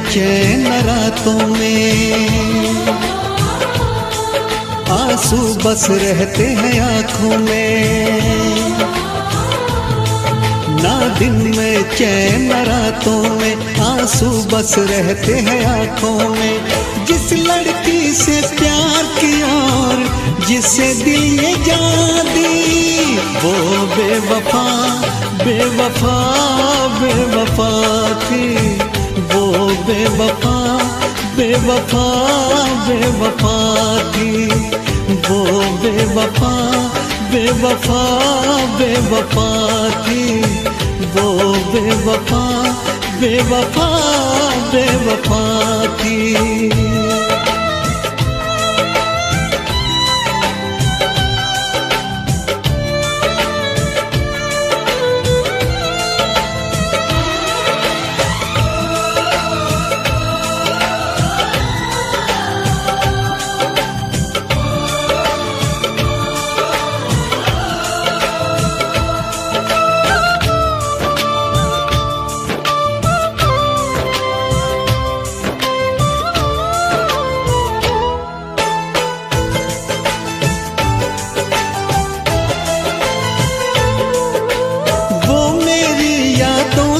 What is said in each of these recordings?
चैन रातों में, आंसू बस रहते हैं आँखों में। ना दिन में चैन रातों में, आंसू बस रहते हैं आँखों में। जिस लड़की से प्यार किया और जिसे दिल ये जान दी, वो बेवफा बेवफा बेवफा थी। वो बेवफा बेवफा बेवफा थी। वो बेवफा बेवफा बेवफा थी। वो बेवफा बेवफा बेवफा थी।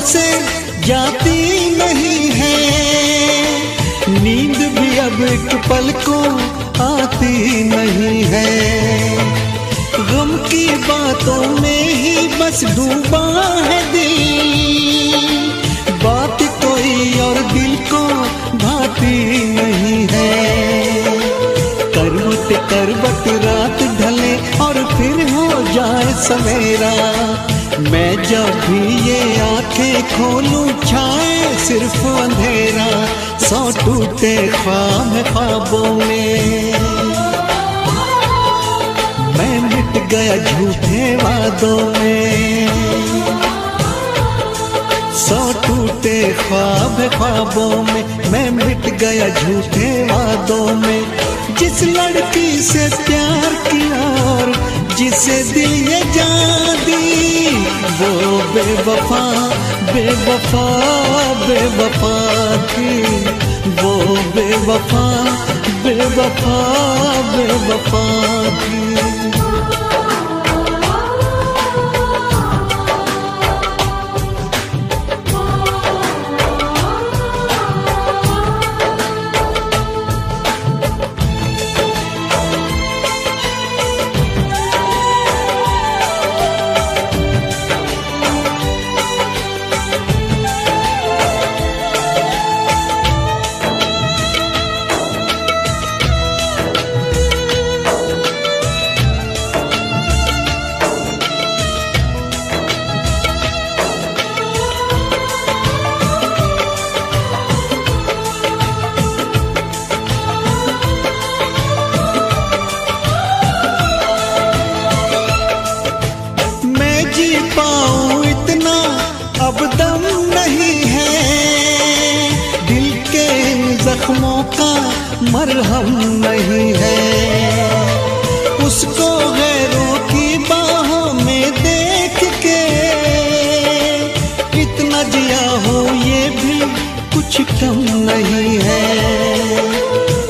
से जाती नहीं है, नींद भी अब एक पल को आती नहीं है। गम की बातों में ही बस डूबा है दिल, बात कोई और दिल को भाती नहीं है। करवट करवट रात ढले और फिर हो जाए सवेरा, मैं जब भी ये आंखें खोलूं छाए सिर्फ अंधेरा। सौ टूटे ख्वाब ख्वाबों में, मैं मिट गया झूठे वादों में। सौ टूटे ख्वाब ख्वाबों में, मैं मिट गया झूठे वादों में। जिस लड़की से प्यार किया और जिसे दिल ये जान दी, वो बेवफा बेवफा बेवफा थी। वो बेवफा बेवफा बेवफा थी। पाऊं इतना अब दम नहीं है, दिल के इन जख्मों का मरहम नहीं है। उसको गैरों की बाहों में देख के इतना जिया हो ये भी कुछ कम नहीं है।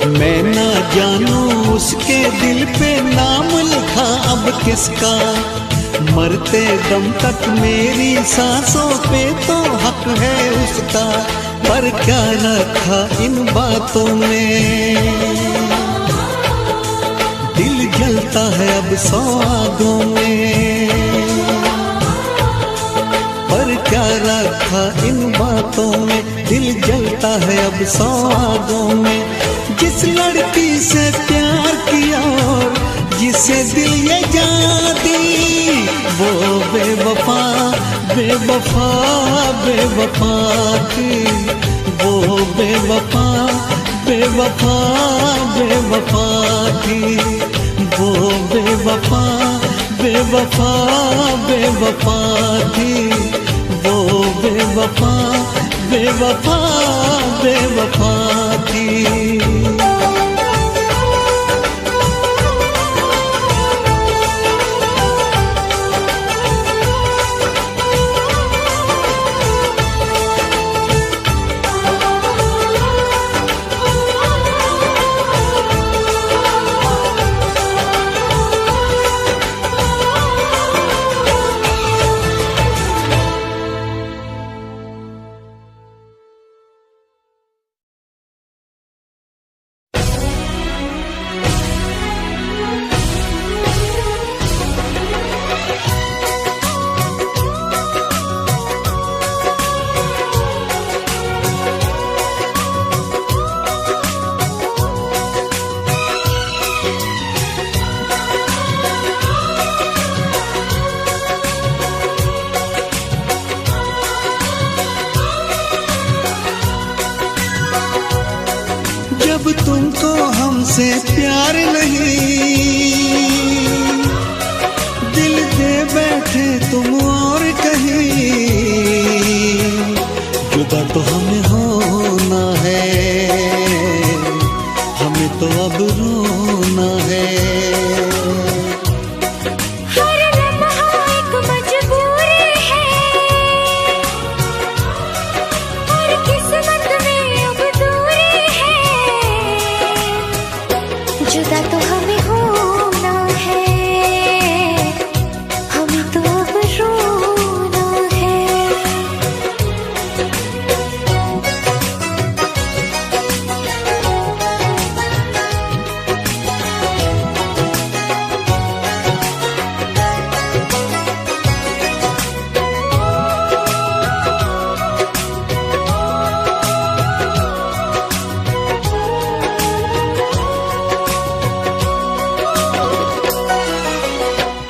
मैं ना जानूं उसके दिल पे नाम लिखा अब किसका, मरते दम तक मेरी सांसों पे तो हक है उसका। पर क्या रखा इन बातों में, दिल जलता है अब सौ आगों में। पर क्या रखा इन बातों में, दिल जलता है अब सौ आगों में। जिस लड़की से प्यार किया और जिसे दिल ये जान दी, वो बेवफा बेवफा बेवफा थी। वो बेवफा बेवफा बेवफा थी। वो बेवफा बेवफा बेवफा थी। वो बेवफा बेवफा बेवफा थी। तुमको हमसे प्यार नहीं, दिल दे बैठे तुम और कहीं, जुदा तो हमें होना है, हमें तो अब रोना है। जुदा तो हमें होना है, हमें तो अब रोना है।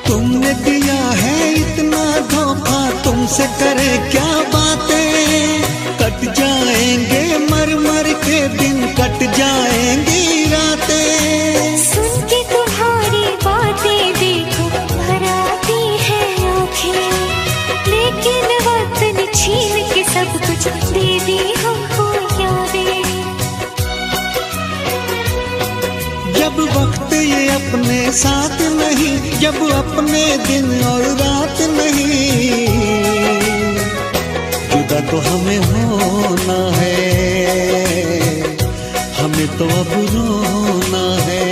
तुमने दिया है इतना धोखा, तुमसे करे क्या बातें, कट जाएंगे मर मर के दिन, कट जाएंगी रातें। सुन के तुम्हारी बातें देखो भर आती है आँखें, लेकिन वक्त ने छीन के सब कुछ दे दी हमको यादें। जब वक्त ये अपने साथ नहीं, जब अपने दिन और रात नहीं, जुदा तो हमें होना है, हमें तो अब रोना है।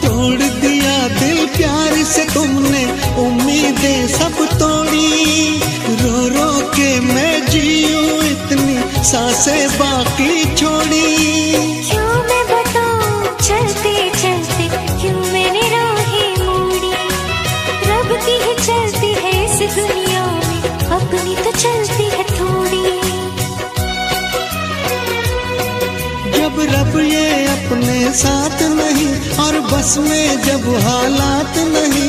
तोड़ दिया दिल प्यार से तुमने, उम्मीदें सब तोड़ी, रो रो के मैं जीऊं इतनी सांसें बाकी छोड़ी। क्यों मैं बताऊं चलते चलते क्यों मैंने राहें मोड़ी, रब की ही चलती है इस दुनिया में, अपनी तो चलती है थोड़ी। जब रब ये अपने साथ नहीं और बस में जब हालात नहीं,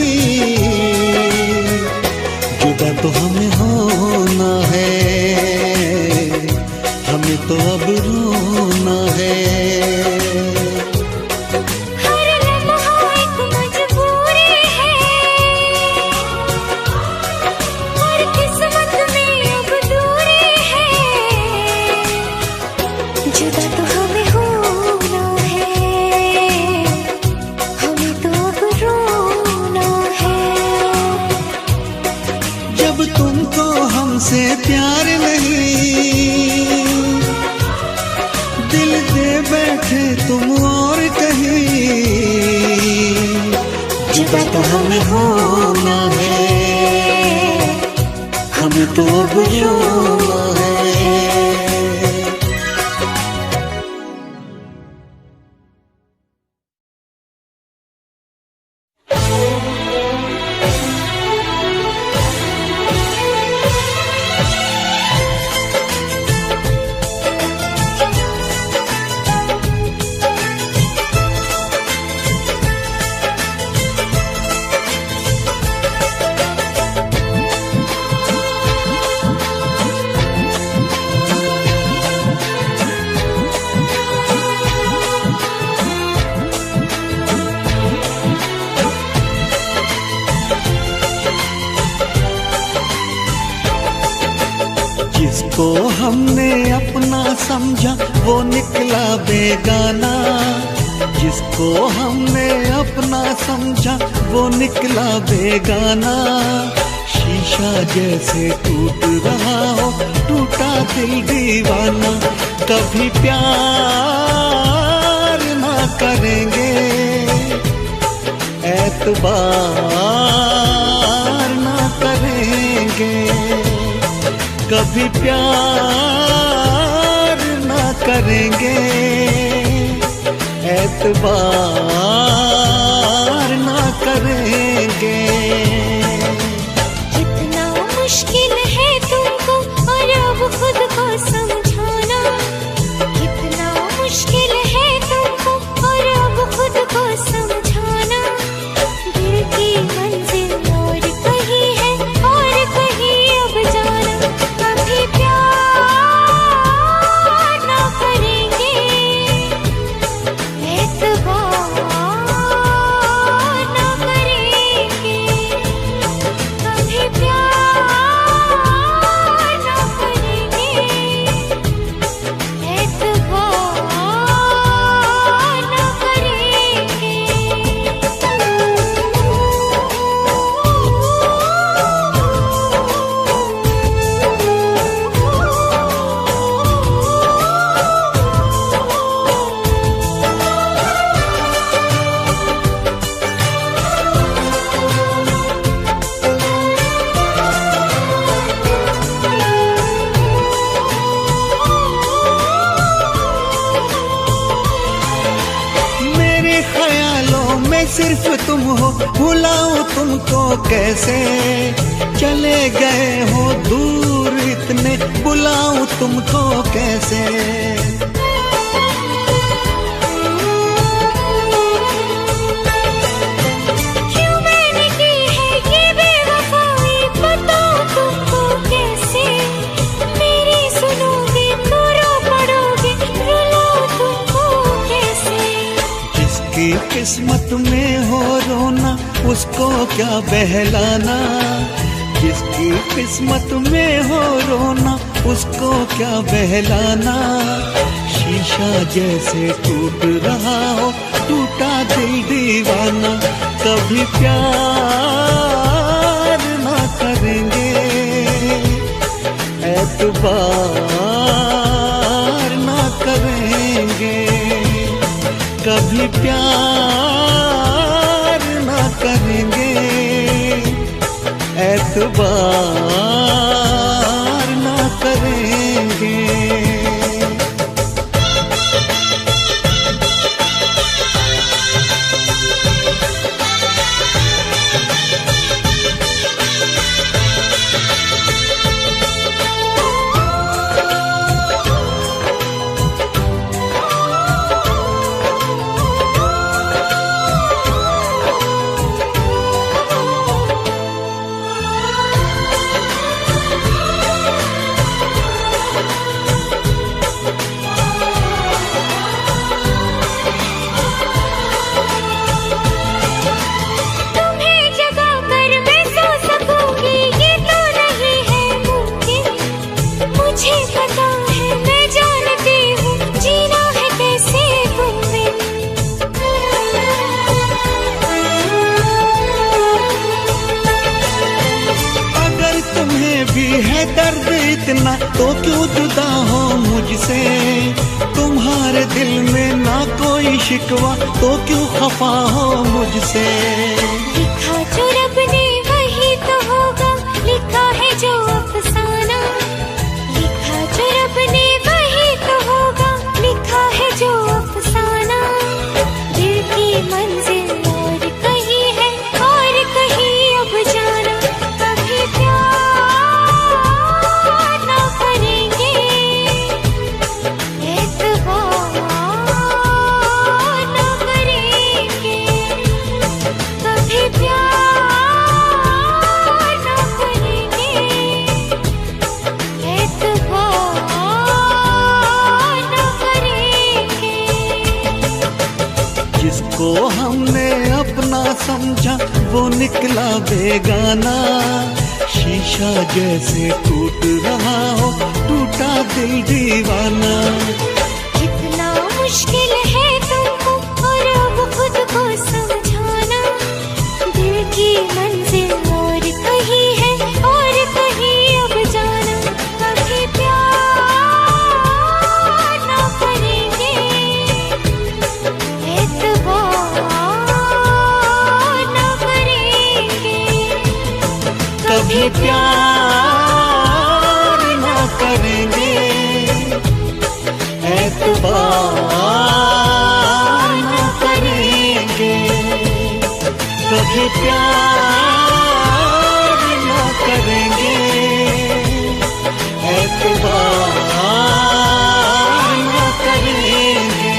जुदा तो हमें होना है, हमें तो अब रोना है। हर लम्हा एक मजबूरी है, हर किस्मत में अब दूरी है, जुदा तो हमें होना है, हमें तो अब रोना है। जब तुमको हमसे प्यार नहीं, दिल दे बैठे तुम और कहीं, जुदा तो हमें होना है, हमें तो अब रोना है। जिसको हमने अपना समझा वो निकला बेगाना, जिसको हमने अपना समझा वो निकला बेगाना। शीशा जैसे टूट रहा हो टूटा दिल दीवाना, कभी प्यार ना करेंगे, एतबार ना करेंगे, कभी प्यार ना करेंगे, एतबार ना करेंगे। कितना मुश्किल है तुमको और अब खुद को समझाना, कितना मुश्किल है तुमको और अब खुद को समझाना। दिल की मंजिल और कहीं है और कहीं अब जाना। कभी प्यार ना करेंगे, एतबार ना करेंगे, कभी प्यार ना करेंगे, एतबार ना करेंगे। मेरे ख्यालों में सिर्फ तुम हो, भुलाऊं तुमको कैसे। चले गए हो दूर इतने, बुलाऊं तुमको कैसे। क्यों मैंने की है ये बेवफाई, बताओ तुमको कैसे। मेरी सुनोगे तो रो पड़ोगे, रुलाऊं तुमको कैसे। जिसकी किस्मत में हो रोना, उसको क्या बहलाना। जिसकी किस्मत में हो रोना, उसको क्या बहलाना। शीशा जैसे टूट रहा हो, टूटा दिल दीवाना। कभी प्यार ना करेंगे, एतबार ना करेंगे, कभी प्यार ना करेंगे, एतबार ना करेंगे। तुम्हें जगा कर मैं सो सकूंगी, ये तो नहीं है मुमकिन। मुझे पता है, मैं जानती हूँ, जीना है कैसे तुम बिन। अगर तुम्हें भी है दर्द इतना, तो क्यों जुदा हो मुझसे। तुम्हारे दिल में ना कोई शिकवा, तो क्यों खफा हो मुझसे। लिखा जो रब ने वही तो होगा, लिखा है जो अफसाना। लिखा जो रब ने वही तो होगा, लिखा है जो अफसाना। दिल की मंजिल और कहीं है और कहीं अब जाना। कभी प्यार ना करेंगे, एतबार ना करेंगे, कभी प्यार ना करेंगे, एतबार ना करेंगे। जिसको हमने अपना समझा, वो निकला बेगाना। शीशा जैसे टूट रहा हो, टूटा दिल दीवाना। कितना मुश्किल है तुमको और अब खुद को समझाना। दिल की मंजिल और कहीं है और कहीं अब जाना। कभी प्यार ना करेंगे, करेंगे, एतबार न करेंगे, कभी प्यार न करेंगे, एतबार न करेंगे।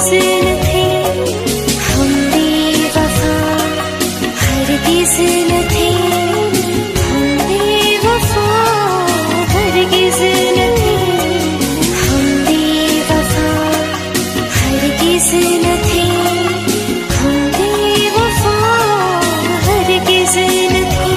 हरगिज़ न थे हम बेवफा, हरगिज़ न थे हम बेवफा, हरगिज़ न थे हम बेवफा, हरगिज़ न थे हम बेवफा, हरगिज़ न थे।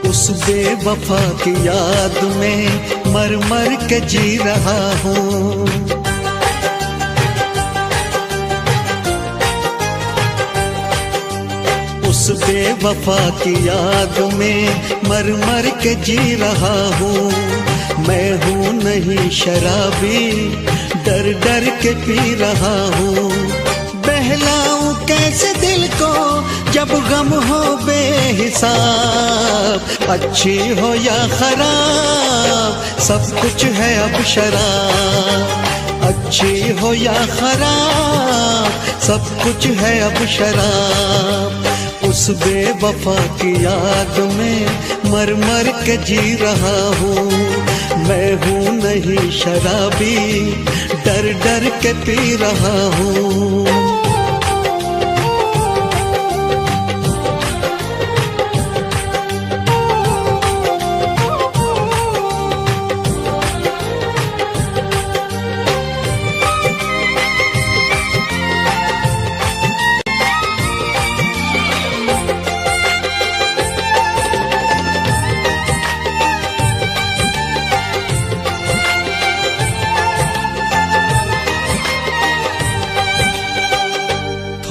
उस बेवफा की याद में मर मर के जी रहा हूँ। उस बेवफा की याद में मर मर के जी रहा हूँ। मैं हूँ नहीं शराबी, डर डर के पी रहा हूँ। बहलाऊं कैसे दिल को जब गम हो बेहिसाब, अच्छी हो या खराब सब कुछ है अब शराब। अच्छी हो या खराब सब कुछ है अब शराब। उस बेवफा की याद में मर मर के जी रहा हूँ। मैं हूँ नहीं शराबी, डर डर के पी रहा हूँ।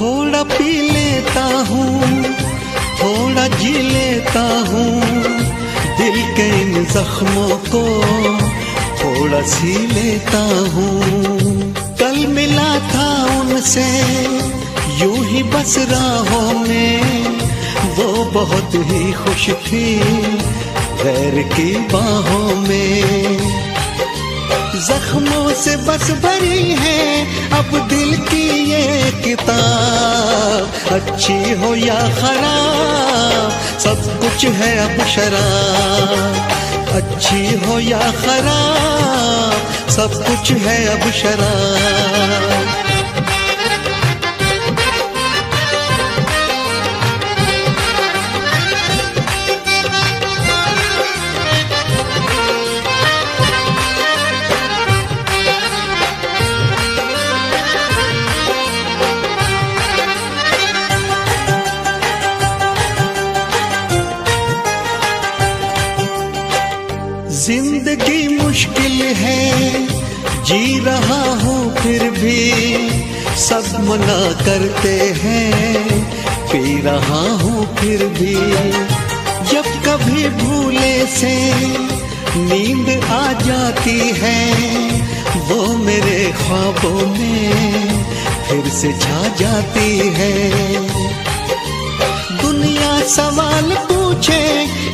थोड़ा पी लेता हूँ, थोड़ा जी लेता हूँ, दिल के इन जख्मों को थोड़ा सी लेता हूँ। कल मिला था उनसे यूं ही बस राहों में, वो बहुत ही खुश थी गैर की बाहों में। जख्मों से बस भरी है अब दिल की ये किताब। अच्छी हो या खराब सब कुछ है अब शराब। अच्छी हो या खराब सब कुछ है अब शराब। जिंदगी मुश्किल है, जी रहा हूँ फिर भी सब मना करते हैं, पी रहा हूँ फिर भी। जब कभी भूले से नींद आ जाती है, वो मेरे ख्वाबों में फिर से छा जाती है। दुनिया सवाल पूछे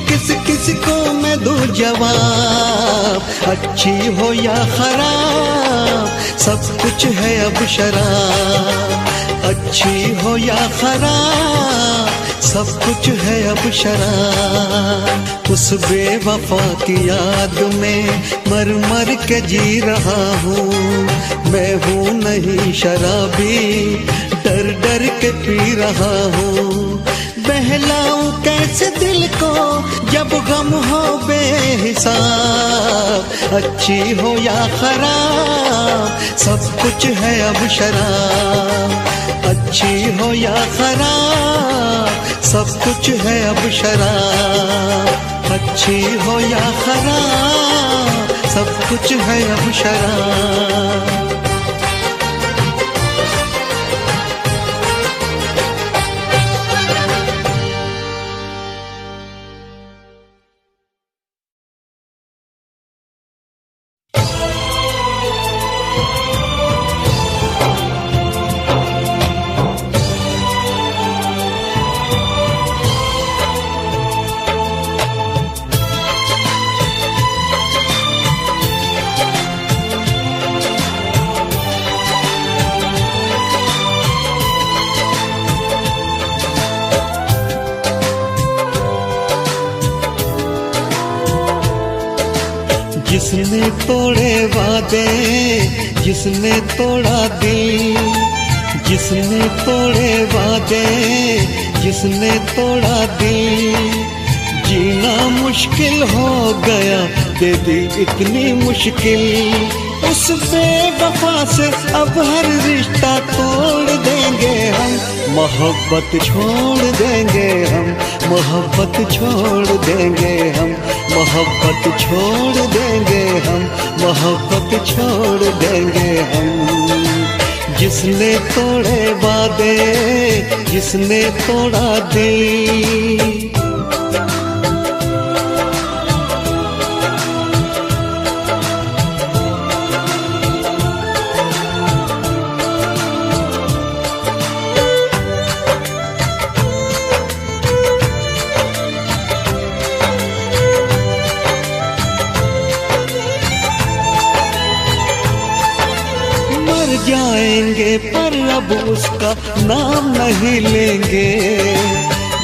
किस किस को मैं दूं जवाब। अच्छी हो या खराब सब कुछ है अब शराब। अच्छी हो या खराब सब कुछ है अब शराब। उस बेवफा की याद में मर मर के जी रहा हूँ। मैं हूँ नहीं शराबी, डर डर के पी रहा हूँ। बहलाऊं कैसे दिल को जब गम हो बेहिसाब। अच्छी हो या खराब सब कुछ है अब शराब। अच्छी हो या खराब सब कुछ है अब शराब। अच्छी हो या खराब सब कुछ है अब शराब। जिसने तोड़े वादे, जिसने तोड़ा दिल, जिसने तोड़े वादे, जिसने तोड़ा दिल, जीना मुश्किल हो गया, दे दी इतनी मुश्किल। उस बेवफा से अब हर रिश्ता तोड़ देंगे हम, मोहब्बत छोड़ देंगे हम, मोहब्बत छोड़ देंगे हम, मोहब्बत छोड़ देंगे हम, मोहब्बत छोड़ देंगे हम। जिसने तोड़े वादे, जिसने तोड़ा दिल। जाएंगे पर अब उसका नाम नहीं लेंगे,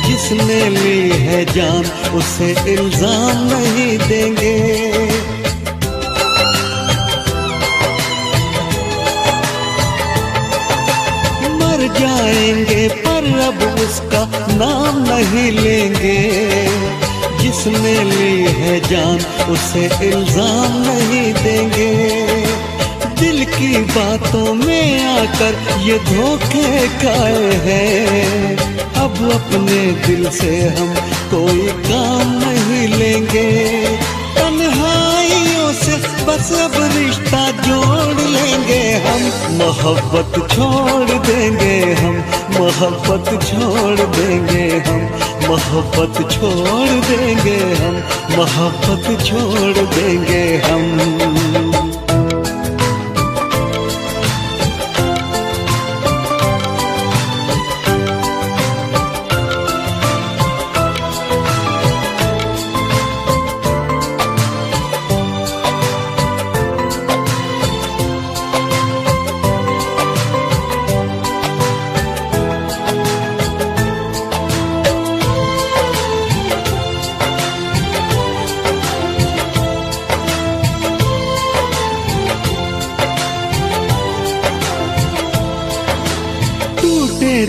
जिसने ली है जान उसे इल्जाम नहीं देंगे। मर जाएंगे पर अब उसका नाम नहीं लेंगे, जिसने ली है जान उसे इल्जाम नहीं देंगे। दिल की बातों में आकर ये धोखे खाए हैं, अब अपने दिल से हम कोई काम नहीं लेंगे। तन्हाइयों से बस अब रिश्ता जोड़ लेंगे हम, मोहब्बत छोड़ देंगे हम, मोहब्बत छोड़ देंगे हम, मोहब्बत छोड़ देंगे हम, मोहब्बत छोड़ देंगे हम।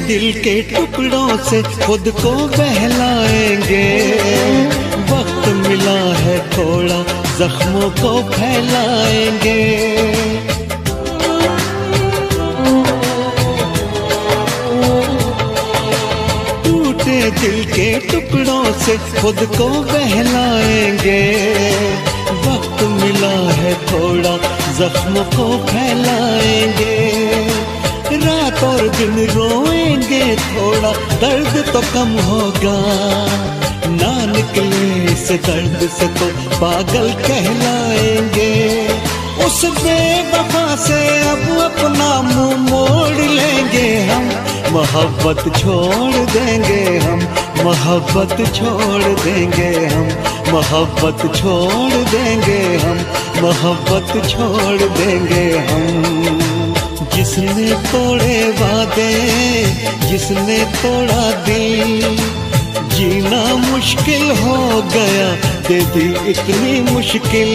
दिल के टुकड़ों से खुद को बहलाएंगे, वक्त मिला है थोड़ा जख्मों को फैलाएंगे। टूटे दिल के टुकड़ों से खुद को बहलाएंगे, वक्त मिला है थोड़ा जख्मों को फैलाएंगे। रात और दिन रोएंगे थोड़ा, दर्द तो कम होगा, ना निकले इस दर्द से तो पागल कहलाएंगे। उस बेवफा से अब अपना मुंह मोड़ लेंगे हम, मोहब्बत छोड़ देंगे हम, मोहब्बत छोड़ देंगे हम, मोहब्बत छोड़ देंगे हम, मोहब्बत छोड़ देंगे हम। जिसने तोड़े वादे, जिसने तोड़ा दिल, जीना मुश्किल हो गया, दे दी इतनी मुश्किल।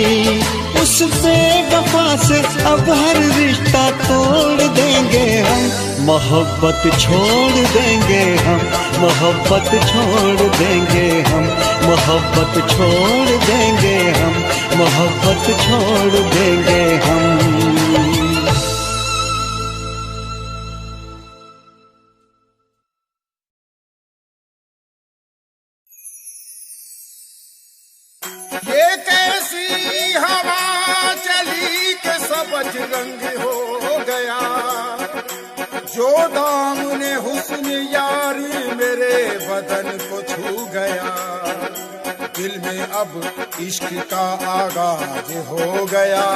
उस बेवफा से अब हर रिश्ता तोड़ देंगे हम, मोहब्बत छोड़ देंगे हम, मोहब्बत छोड़ देंगे हम, मोहब्बत छोड़ देंगे हम, मोहब्बत छोड़ देंगे हम। ये कैसी हवा चली के सबज रंग हो गया, जो दामने हुस्न यारी मेरे बदन को छू गया। दिल में अब इश्क का आगाज हो गया,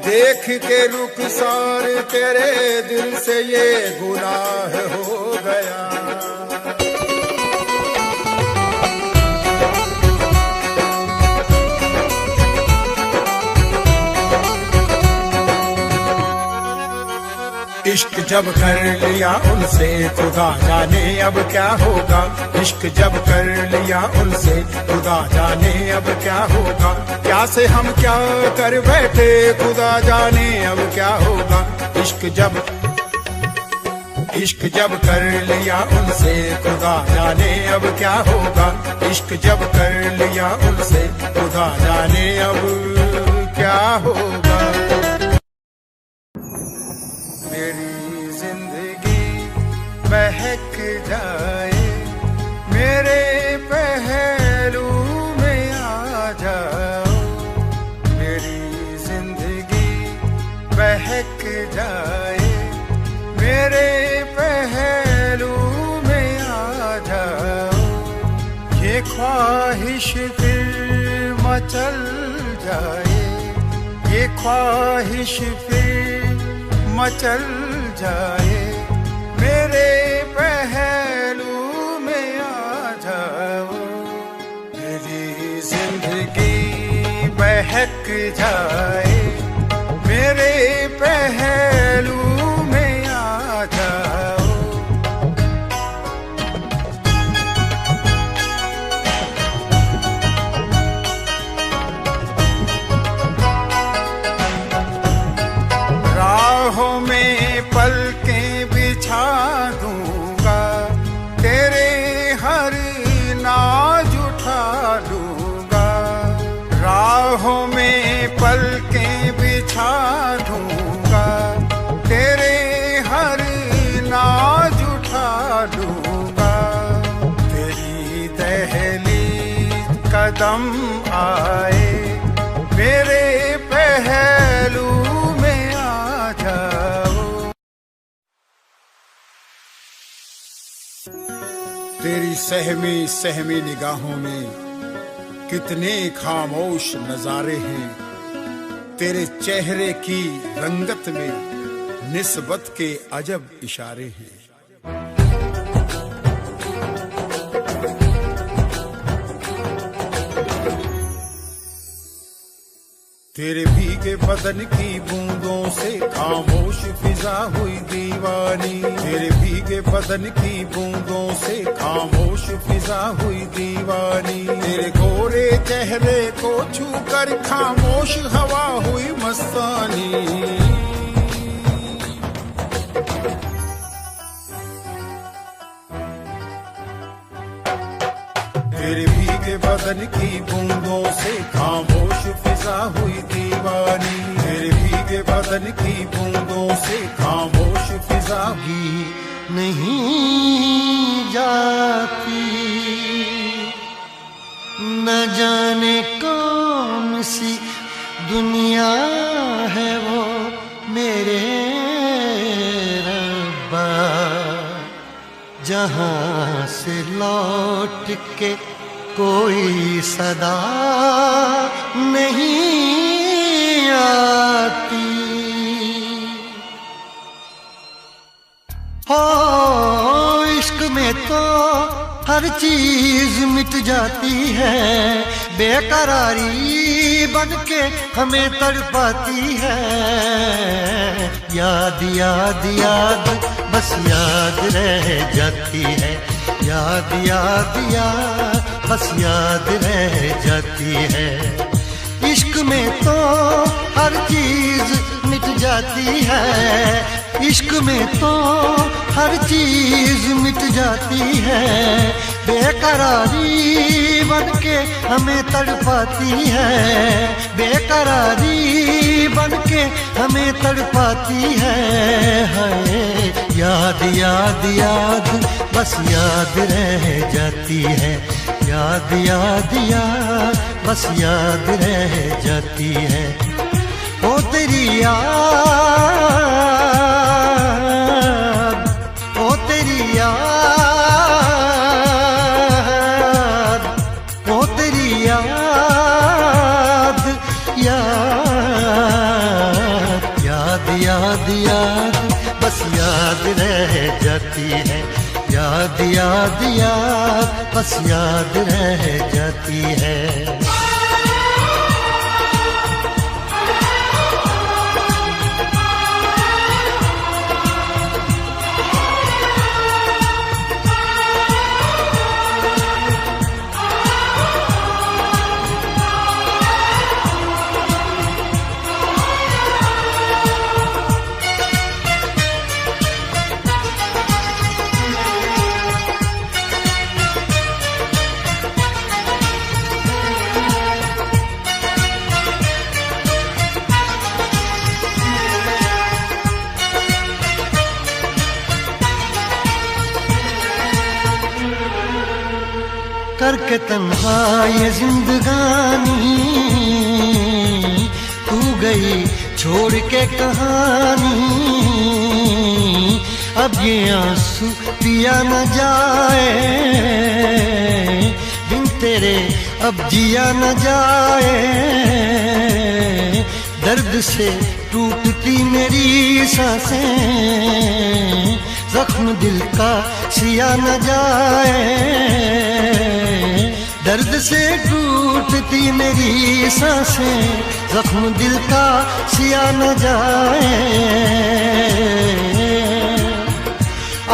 देख के रुखसार तेरे दिल से ये गुनाह हो गया। इश्क जब कर लिया उनसे खुदा जाने अब क्या होगा। इश्क जब कर लिया उनसे खुदा जाने अब क्या होगा। क्या से हम क्या कर बैठे खुदा जाने अब क्या होगा। इश्क जब कर लिया उनसे खुदा जाने अब क्या होगा। इश्क जब कर लिया उनसे खुदा जाने अब क्या होगा। मेरी जिंदगी बहक जाए मेरे पहलू में आ जाओ। मेरी जिंदगी बहक जाए मेरे पहलू में आ जाओ। ये ख्वाहिश फिर मचल जाए, ये ख्वाहिश फिर मचल जाए मेरे पहलू में आ जाओ। मेरी जिंदगी बहक जाए मेरे पहलू में आ जाओ। राहों में पलकें बिछा दूंगा, तेरे हर नाज उठा लूंगा। राहों में पलकें बिछा दूंगा, तेरे हर नाज उठा लूंगा। तेरी दहलीज कदम आए मेरे पहलू में आ जाओ। तेरी सहमी सहमी निगाहों में कितने खामोश नजारे हैं। तेरे चेहरे की रंगत में निस्बत के अजब इशारे हैं। तेरे भीगे बदन की बूंदों से खामोश फिजा हुई दीवानी। तेरे भीगे बदन की बूंदों से खामोश फिजा हुई दीवानी। तेरे गोरे चेहरे को छूकर खामोश हवा हुई मस्तानी। तेरे भीगे बदन की बूंदों से खामोश फिजा हुई दीवानी। तेरे भीगे बदन की बूंदों से खामोश फिजा भी नहीं जाती, न जाने कौन सी दुनिया है वो मेरे रब्बा, जहां से लौट के कोई सदा नहीं आती। हो इश्क में तो हर चीज मिट जाती है, बेकरारी बन के हमें तड़पाती है। याद याद याद बस याद रह जाती है, याद याद याद बस याद रह जाती है। इश्क में तो हर चीज मिट जाती है, इश्क में तो हर चीज मिट जाती है। बेकरारी बन के हमें तड़पाती है, बेकरारी बन के हमें तड़पाती है। हाय याद याद याद बस याद रह जाती है, याद याद याद बस याद रह जाती है। ओ तेरी याद, ओ तेरी याद, ओ तेरी याद, याद याद याद याद बस याद रह जाती है, याद याद याद बस याद रह जाती है। के तन्हा ये जिंदगानी, तू गई छोड़ के कहानी। अब ये आंसू पिया न जाए, बिन तेरे अब जिया न जाए। दर्द से टूटती मेरी सांसें, जख्म दिल का सिया न जाए। दर्द से टूटती मेरी सांसें, जख्म दिल का सिया न जाए।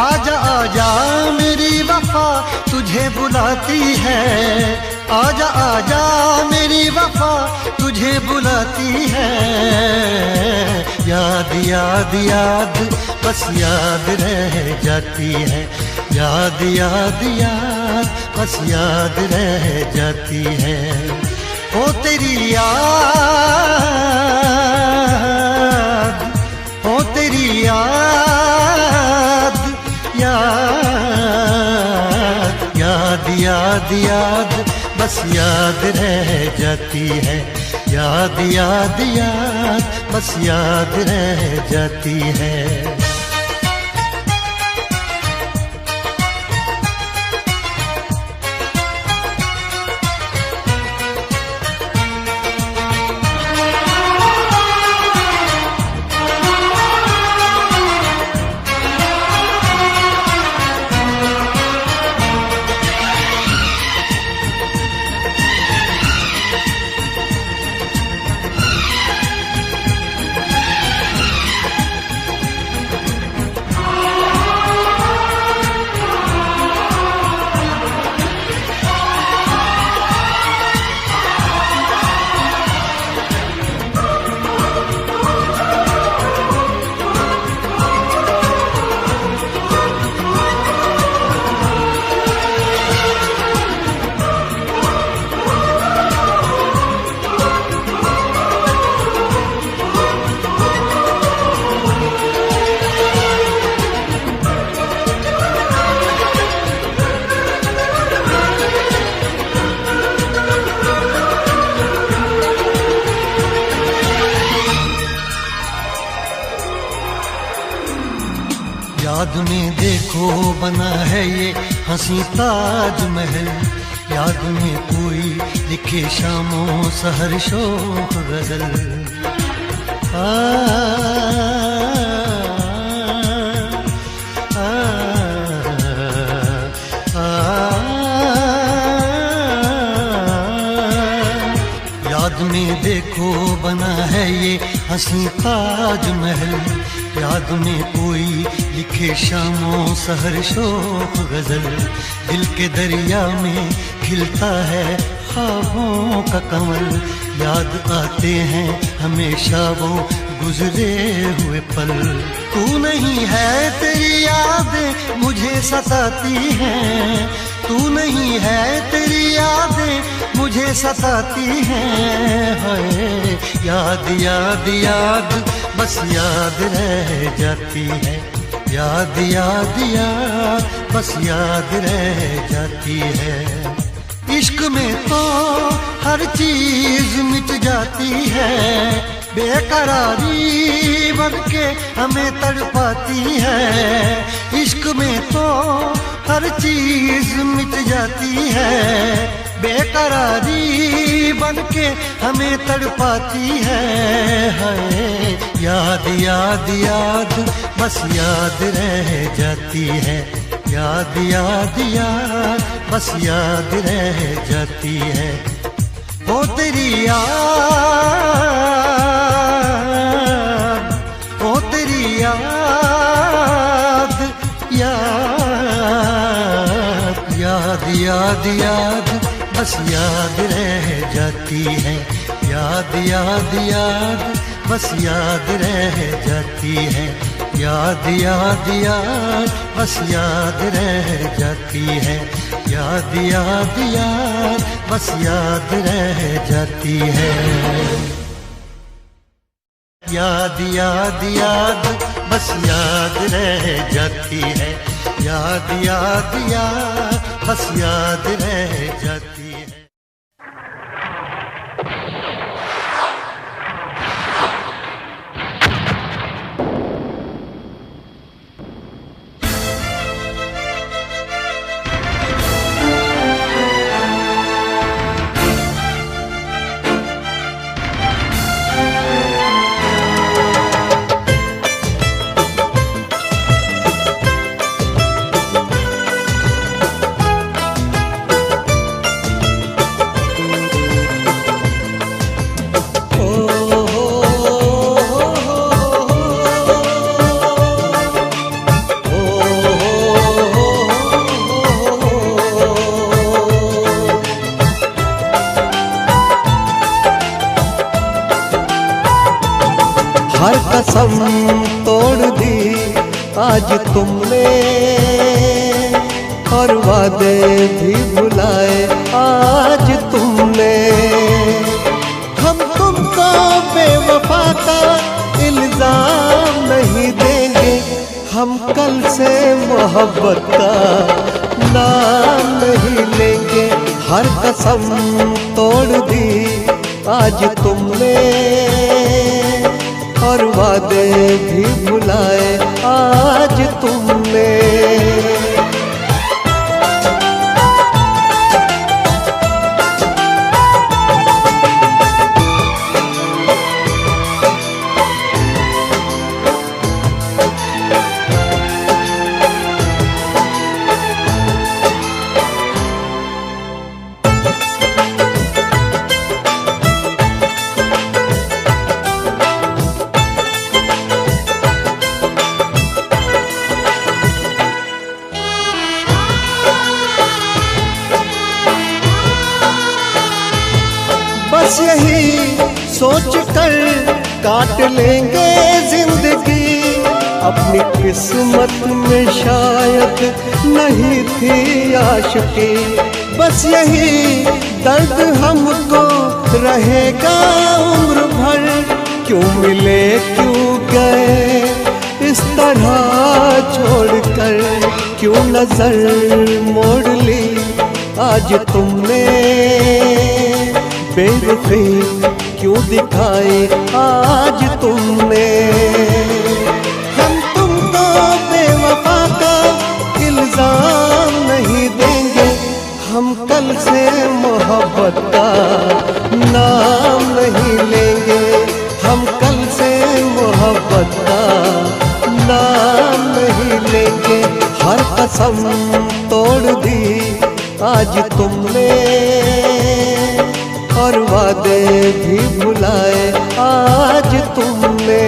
आजा आजा मेरी वफा तुझे बुलाती है, आजा आजा मेरी वफा तुझे बुलाती है। याद याद याद बस याद रह जाती है, याद याद याद बस याद रह जाती है। ओ तेरी याद, ओ तेरी याद, याद याद याद याद बस याद रह जाती है, याद याद याद बस याद रह जाती है। याद में देखो बना है ये हंसी ताजमहल, याद में कोई लिखे शामों सहर शोक गजल। याद में देखो बना है ये हंसी ताजमहल, याद में कोई लिखे शामों सहर शोक गजल। दिल के दरिया में खिलता है ख्वाबों का कमल, याद आते हैं हमेशा वो गुजरे हुए पल। तू नहीं है तेरी यादें मुझे सताती हैं, तू नहीं है तेरी यादें मुझे सताती हैं। हाय याद याद याद बस याद रह जाती है, याद याद याद बस याद रह जाती है। इश्क में तो हर चीज मिट जाती है, बेकरारी बन के हमें तड़पाती है। इश्क में तो हर चीज मिट जाती है, बेकरारी बन के हमें तड़पाती है। हाय याद याद याद बस याद रह जाती है, याद याद याद बस याद रह जाती है। ओ तेरी याद, ओ तेरी याद, याद याद याद याद बस याद रह जाती है, याद याद याद बस याद रह जाती है। याद याद याद बस याद रह जाती है, याद याद याद बस याद रह जाती है। याद याद याद बस याद रह जाती है, याद याद याद बस याद रह जाती है। हर कसम तोड़ दी आज तुमने, और वादे भी भुलाए आज तुमने। हम तुमको बेवफा का इल्जाम नहीं देंगे, हम कल से मोहब्बत का नाम नहीं लेंगे। हर कसम तोड़ दी आज तुमने, और वादे भी भुलाए आज तुमने। बस यही सोच कर काट लेंगे जिंदगी, अपनी किस्मत में शायद नहीं थी आशिकी। बस यही दर्द हमको रहेगा उम्र भर, क्यों मिले क्यों गए इस तरह छोड़कर, क्यों नजर मोड़ ली आज तुमने, बेरुखी क्यों दिखाई आज तुमने। हम तुमको बेवफा का इल्जाम नहीं देंगे, हम कल से मोहब्बत का नाम नहीं लेंगे, हम कल से मोहब्बत का नाम नहीं लेंगे। हर कसम तोड़ दी आज तुमने, और वादे भी भुलाए आज तुमने।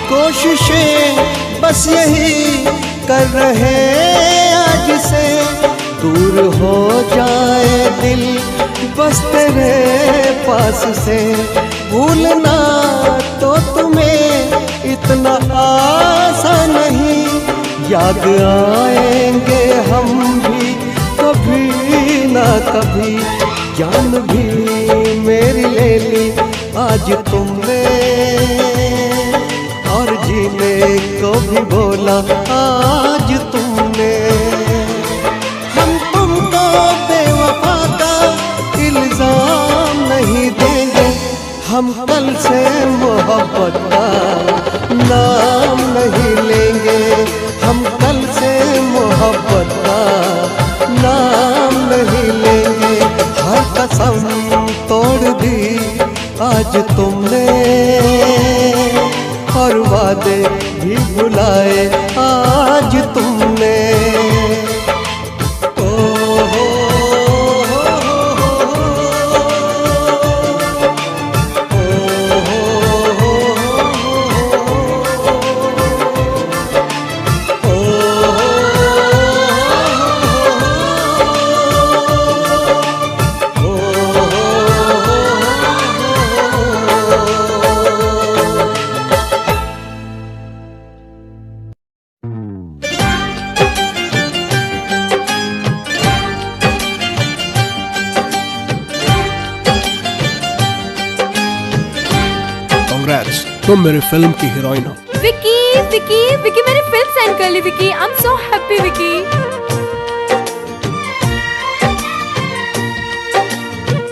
कोशिशें बस यही कर रहे आज से, दूर हो जाए दिल बस तेरे पास से। भूलना तो तुम्हें इतना आसान नहीं, याद आएंगे हम भी कभी ना कभी। जान भी मेरी ले ली आज तुमने, और जीने को भी बोला आज तुमने। हम तुमको बेवफा का इल्जाम नहीं देंगे, हम कल से मोहब्बत का नाम नहीं लेंगे, हम कल से मोहब्बत का नाम नहीं लेंगे। हर कसम तोड़ दी आज तुमने, और वादे भी भुलाए आज तुमने। तुम मेरी फिल्म की हीरोइन हो। विकी विकी विकी मैंने फिल्म साइन कर ली Vicky. I am so happy Vicky.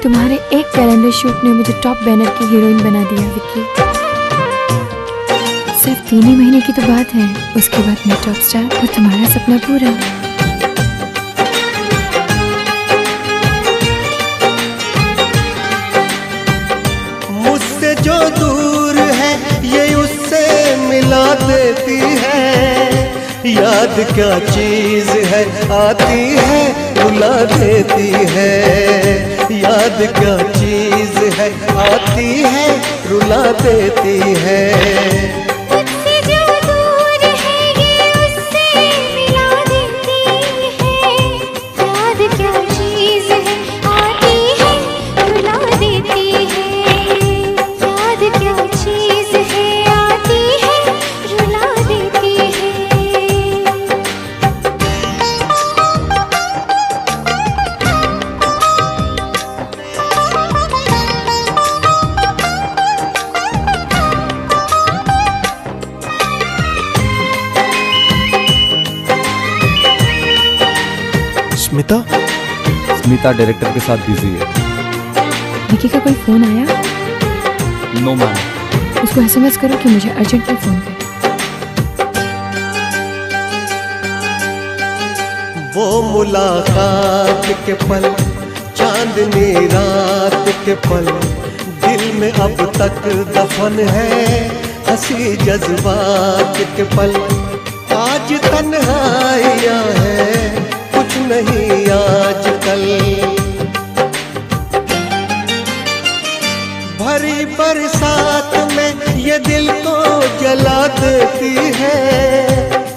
तुम्हारे एक कैलेंडर शूट ने मुझे टॉप बैनर की हीरोइन बना दिया विकी। सिर्फ 3 ही महीने की तो बात है, उसके बाद मैं टॉप स्टार और तुम्हारा सपना पूरा। मुझसे जो दूर है ये उससे मिला देती है। याद क्या चीज है आती है रुला देती है। याद क्या चीज है आती है रुला देती है। मुझसे जो दूर है ये उससे मिला देती है। याद क्या चीज है आती है रुला देती है। याद क्या चीज है आती है रुला देती है। स्मिता? स्मिता डायरेक्टर के साथ बिजी है। विकी का कोई फोन आया? No ma'am. उसको SMS करो कि मुझे अर्जेंटली फोन करे। वो मुलाकात के पल चांदनी रात के पल दिल में अब तक दफन है। हंसी जज्बात के पल आज तन्हाइयाँ है कुछ नहीं आजकल। भरी बरसात में ये दिल को जला देती है।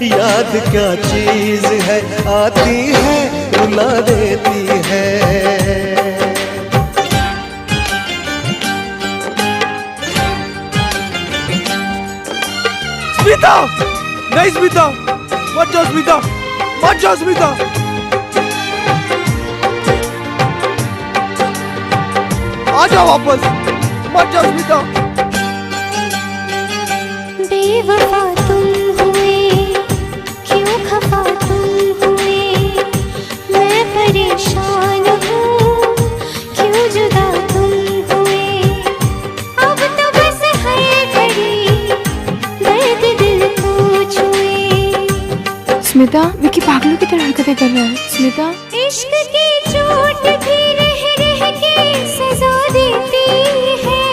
याद क्या चीज है आती है रुला देती है। स्मिता! नहीं स्मिता! मत जाओ स्मिता! मत जाओ स्मिता! आ जाओ वापस! मत जाओ स्मिता! बेवफा तुम हुए क्यों खफा तुम हुए। मैं परेशान हूँ क्यों जुदा तुम हुए। अब तो बस हर घड़ी दर्द दिल को छुए। स्मिता, विकी पागलों की तरह हरकतें कर रहा है। स्मिता, इश्क की चोट भी रह रह के सजा देती है।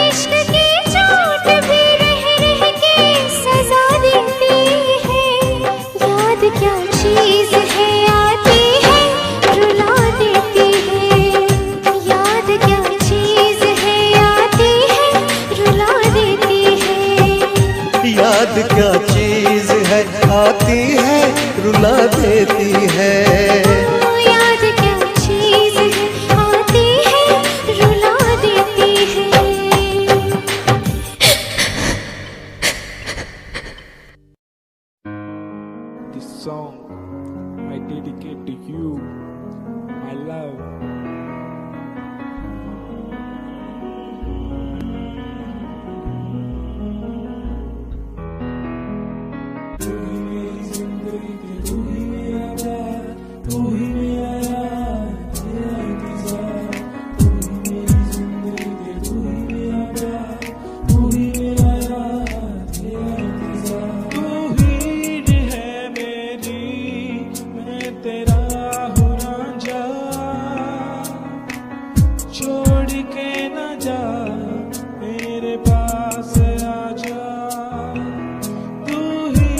इश्क की चोट भी रह रह के सजा देती है। याद क्या चीज है आती है रुला देती है। याद क्या चीज है आती है रुला देती है। याद क्या चीज है आती है रुला देती है। याद क्या चीज है आती है रुला देती है। This song I dedicate to you, my love. तू ही मेरी जिंदगी के तू ही मेरा प्यार तू ही मेरा यार तेरा इंतजार। तू ही मेरी जिंदगी के तू ही मेरा प्यार तू ही मेरा यार तेरा इंतजार। तू ही है मेरी मैं तेरा हूँ रांझा। छोड़ के न जा मेरे पास आजा। तू ही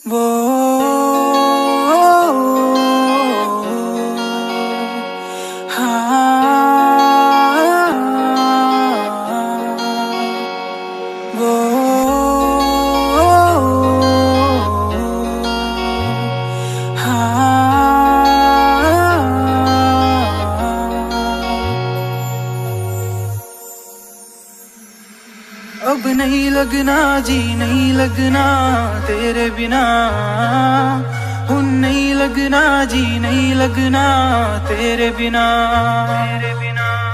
वो अब नहीं लगना जी नहीं लगना तेरे बिना, नहीं लगना जी नहीं लगना तेरे बिना।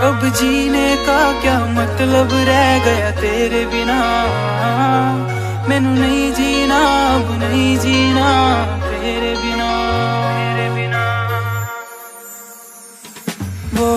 अब जीने का क्या मतलब रह गया तेरे बिना, मैनू नहीं जीना अब नहीं जीना तेरे बिना। वो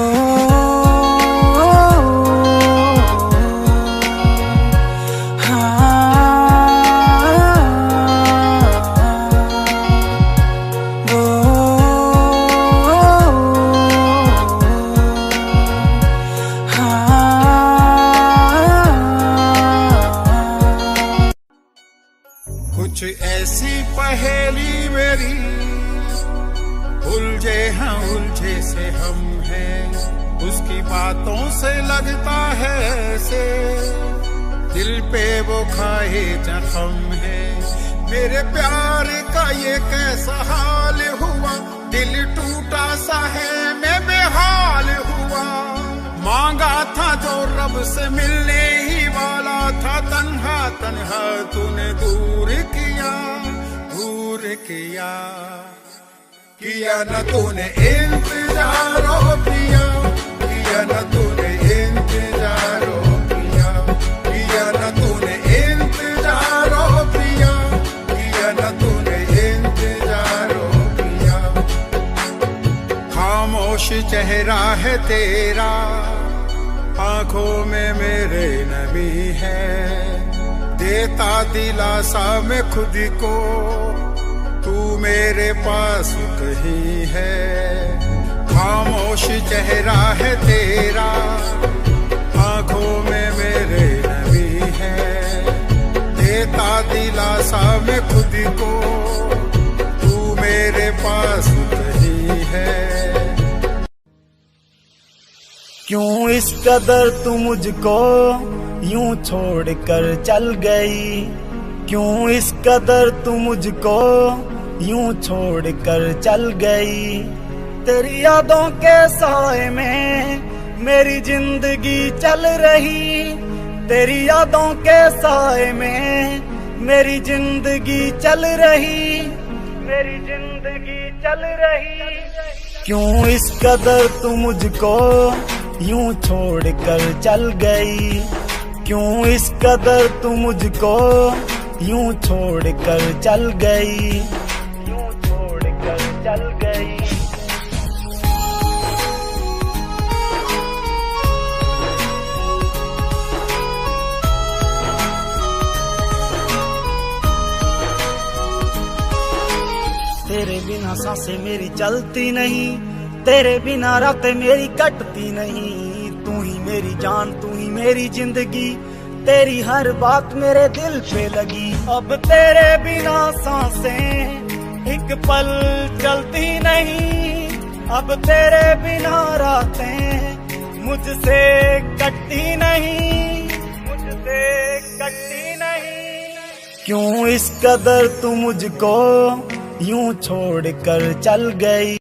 कुछ ऐसी पहेली मेरी उलझे हैं उलझे से हम हैं, उसकी बातों से लगता है ऐसे दिल पे वो खाए जख्म है। मेरे प्यार का ये कैसा हाल हुआ, दिल टूटा सा है मैं बेहाल हुआ। मांगा था जो रब से मिलने ही वाला था, तन्हा तन्हा तूने दूर किया किया न तूने इंतजार पिया, किया न तूने इंतजार पिया, किया न तूने इंतजार पिया, किया न तूने इंतजार पिया। खामोश चेहरा है तेरा, आंखों में मेरे नमी है, देता दिलासा मैं खुद को, तू मेरे पास कहीं है। खामोश चेहरा है तेरा, आंखों में मेरे नमी है, देता दिलासा मैं खुद को, तू मेरे पास कहीं है। क्यों इस कदर तू मुझको यूं छोड़ कर चल गई, क्यों इस कदर तू मुझको यूं छोड़ कर चल गई। तेरी यादों के साए में मेरी जिंदगी चल रही, तेरी यादों के साए में मेरी जिंदगी चल रही, मेरी जिंदगी चल रही। क्यों इस कदर तू मुझको यूं छोड़ कर चल गई, क्यों इस कदर तू मुझको यूं छोड़ कर चल गई, यूं छोड़ कर चल गई। तेरे बिना सांसें मेरी चलती नहीं, तेरे बिना रातें मेरी कटती नहीं। तू ही मेरी जान, तू ही मेरी जिंदगी, तेरी हर बात मेरे दिल पे लगी। अब तेरे बिना सांसें एक पल चलती नहीं, अब तेरे बिना रातें मुझसे कटती नहीं, मुझसे कटती नहीं। क्यों इस कदर तू मुझको यूं छोड़ कर चल गई।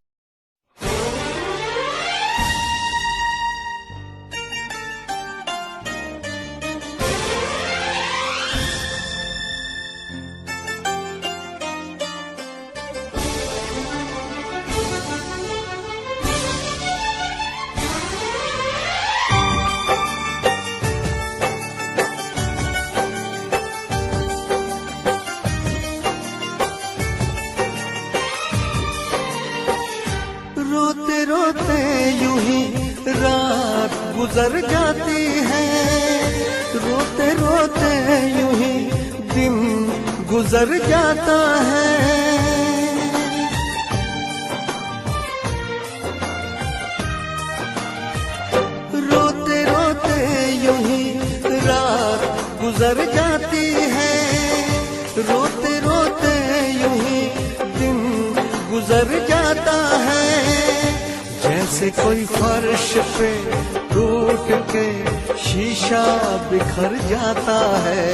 रोते रोते यूं ही रात गुजर जाती है, रोते रोते यूं ही दिन गुजर जाता है। रोते रोते यूं ही रात गुजर जाती है, रोते रोते यूं गुजर जाता है, जैसे कोई फर्श पे टूट के शीशा बिखर जाता है,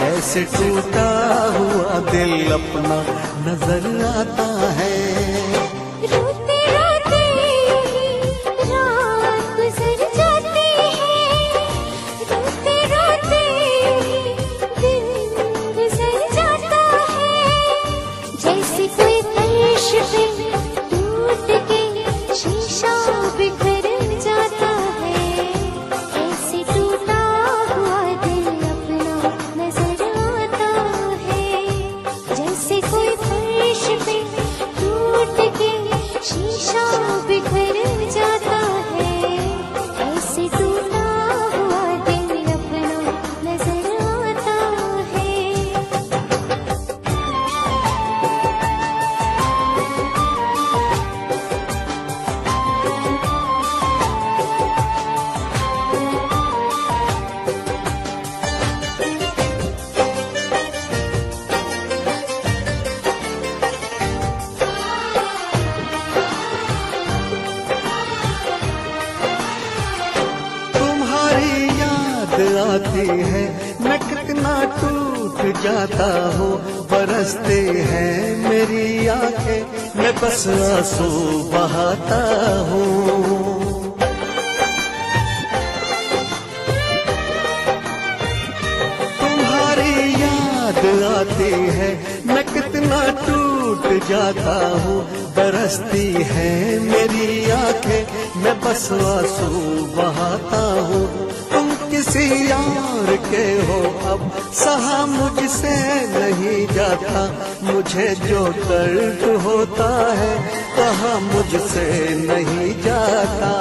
ऐसे टूटा हुआ दिल अपना नजर आता है। रोते रोते रात गुजर जाती है, रोते रोते दिन गुजर जाता है, जैसे कोई फर्श पे टूट के शीशा बिखर जाता है, ऐसे टूटा हुआ दिल अपना नजर आता है, जैसे कोई फर्श पे टूट के शीशा बिखर जाता है, ऐसे टूटा हुआ दिल अपना नजर आता है। तुम्हारी याद आती है, मैं कितना टूट जाता हूँ, बरसते हैं मेरी आंखें, मैं बस आंसू बहाता हूँ। तुम्हारी याद आती है, मैं कितना टूट जाता हूँ, बरसती है मेरी आंखें, मैं बस आंसू बहाता हूँ। तुम किसी यार के हो अब, सहा मुझसे नहीं जाता, मुझे जो दर्द होता है कहा मुझसे नहीं जाता।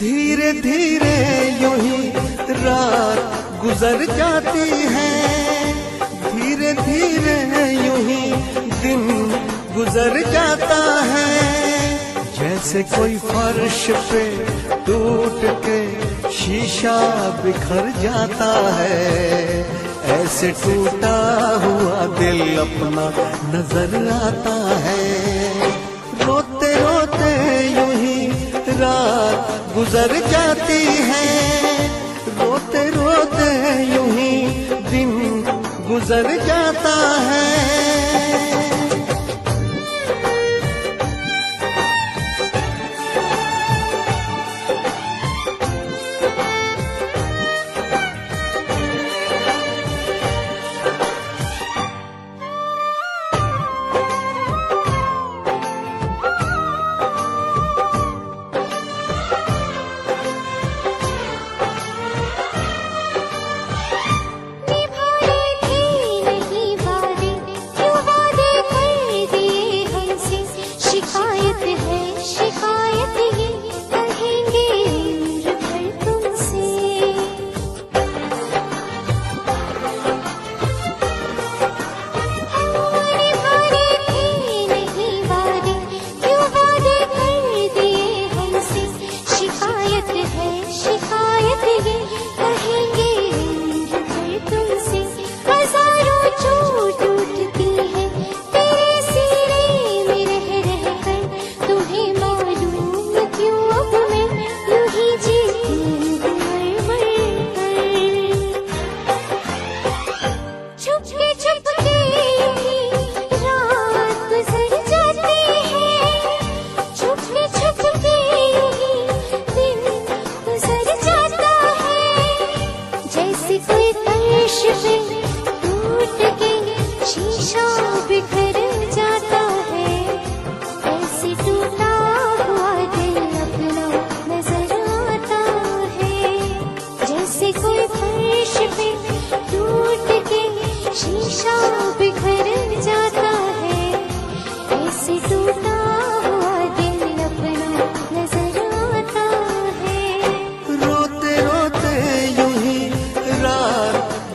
धीरे धीरे यूं ही रात गुजर जाती है, धीरे धीरे यूं ही दिन गुजर जाता है, जैसे कोई फर्श पे टूट के शीशा बिखर जाता है, ऐसे टूटा हुआ दिल अपना नजर आता है। रोते रोते यूं ही रात गुजर जाती है, रोते रोते यूं ही दिन गुजर जाता है।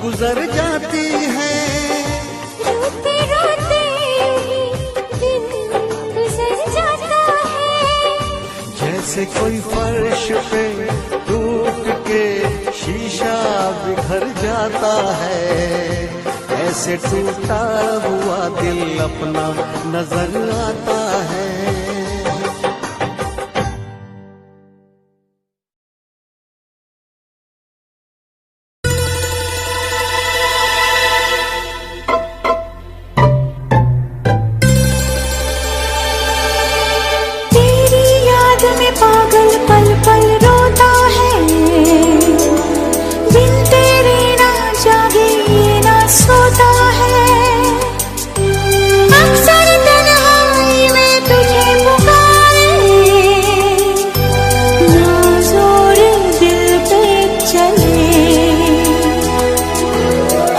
गुजर जाती है, रोते रोते दिन गुजर जाता है, जैसे कोई फर्श पे टूट के शीशा बिखर जाता है, से टूटा हुआ दिल अपना नजर आता है। तेरी याद में पागल पल पल रोता है, बिन तेरे ना जागे ये ना सोता है। अक्सर तन्हाई में तुझे पुकारे, ना जोर दिल पे चले।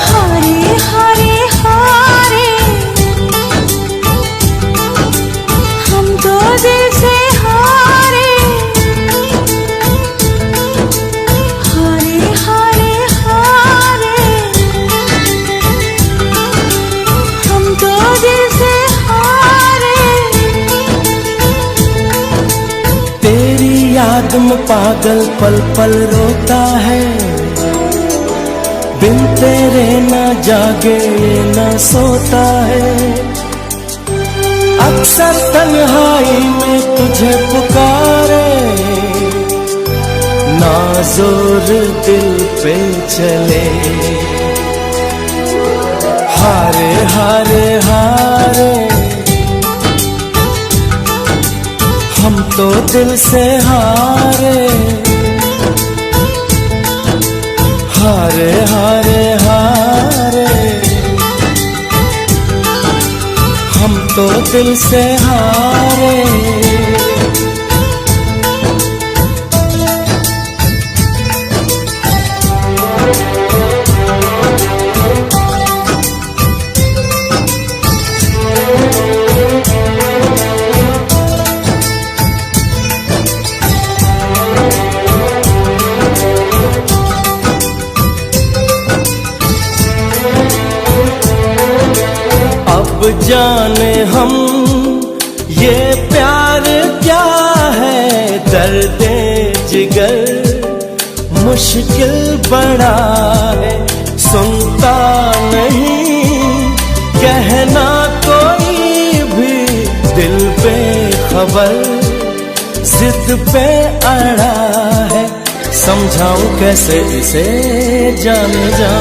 हारे हारे हारे हम तो दिल से हारे। हारे हारे हारे हम तो दिल से हारे। तेरी याद में पागल पल पल रोता है, बिन तेरे ना जागे ये ना सोता है। अक्सर तन्हाई में तुझे पुकारे, ना जोर दिल पे चले। हारे हारे हारे हम तो दिल से हारे। हारे हारे हारे हम तो दिल से हारे। अब जाने हम ये प्यार क्या है, दर्द जिगर मुश्किल बड़ा है। सुनता नहीं कहना कोई भी, दिल पे खबर जिद पे अड़ा है। समझाऊं कैसे इसे जान जा।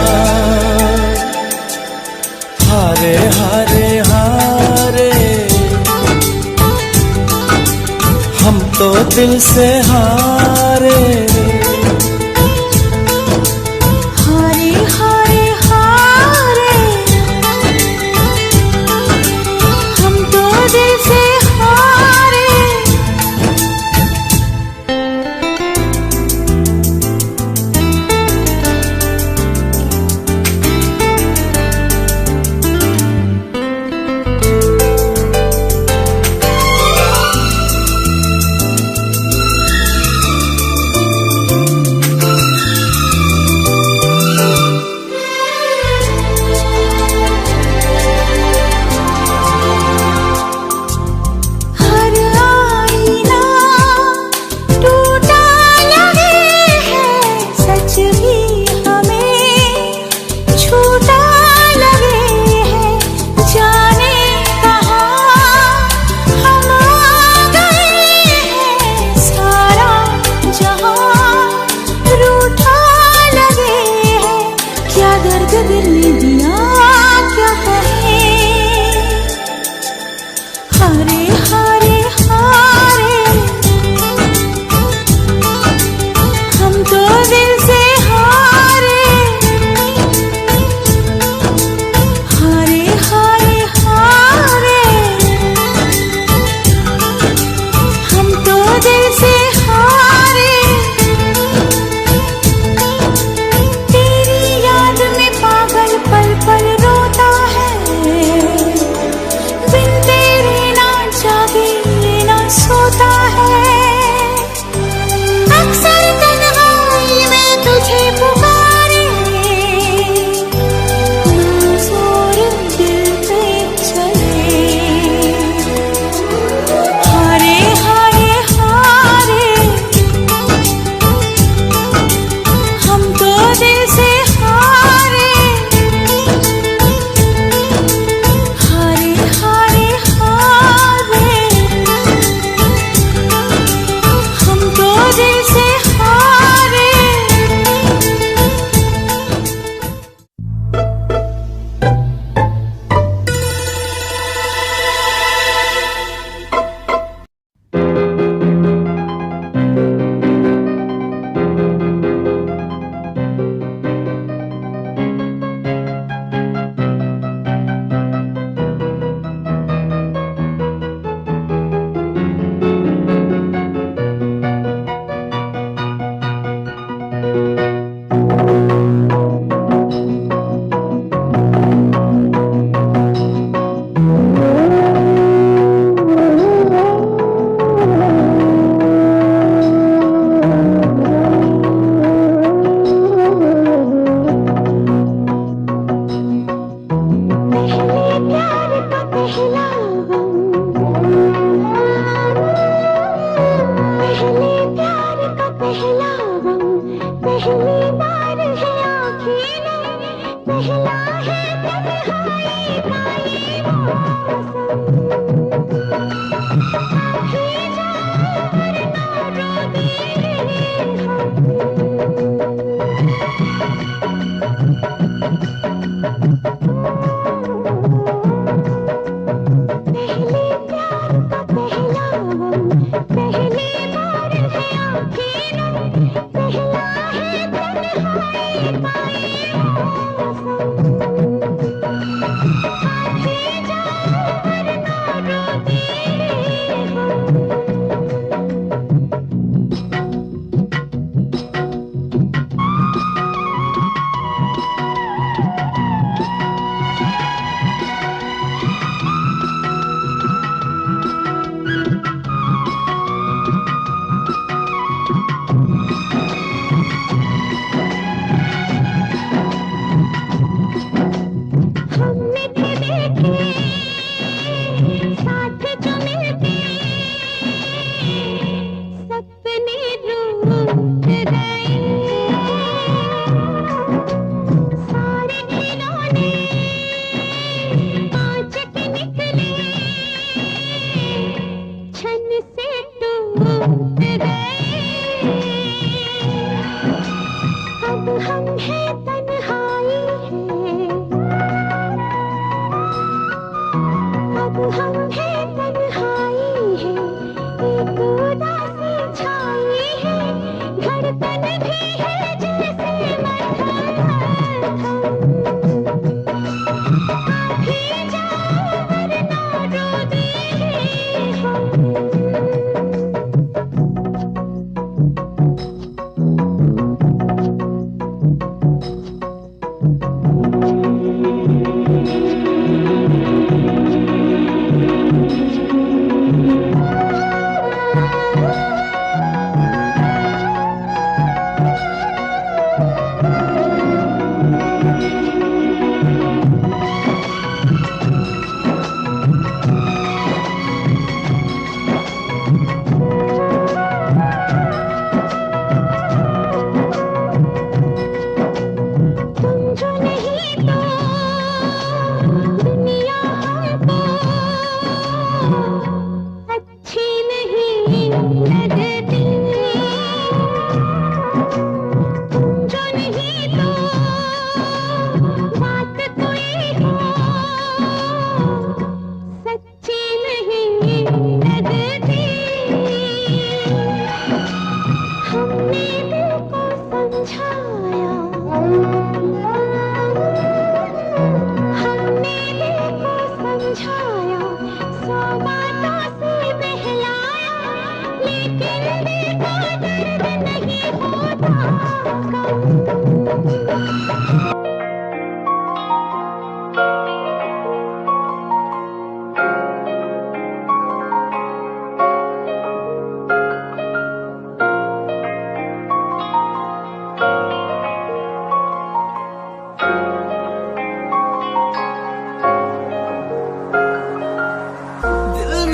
हारे हारे हारे हम तो दिल से हारे। हारे हारे हारे हम तो दिल से हारे।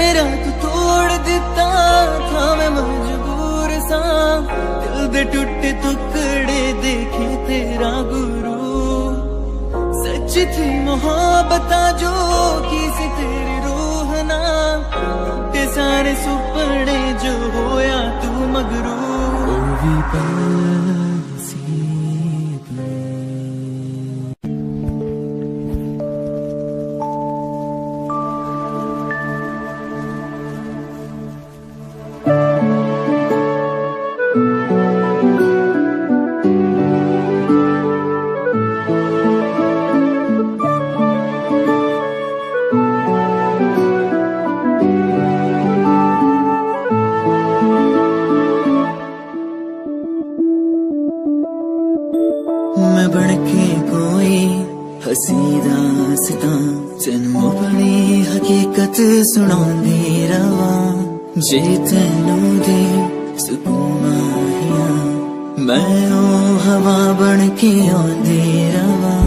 मेरा तू तोड़ दिता था, मैं मजबूर सा दिल दे टुटे टुकड़े देखे तेरा गुरु। सच थी मोहब्बत जो किसी तेरी रूह ना, टूटे सारे सुपने जो होया तू मगरू। मैं बनके कोई हसी दास्तां तेनू अपनी हकीकत सुनांदी रवा। जे तेनू दे सुकून माहिया, मैं ओ हवा बनके आंदी रवा।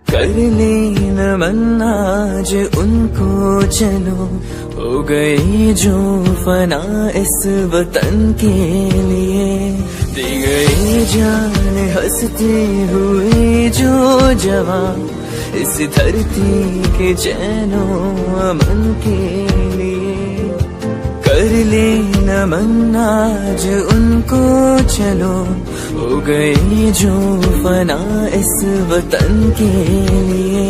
कर ले नमन आज उनको चलो, हो गए जो फना इस वतन के लिए। दी गई जान हंसते हुए जो जवान, इस धरती के चैनो अमन के लिए। कर ले नमन आज उनको चलो, हो गए जो फना इस वतन के लिए।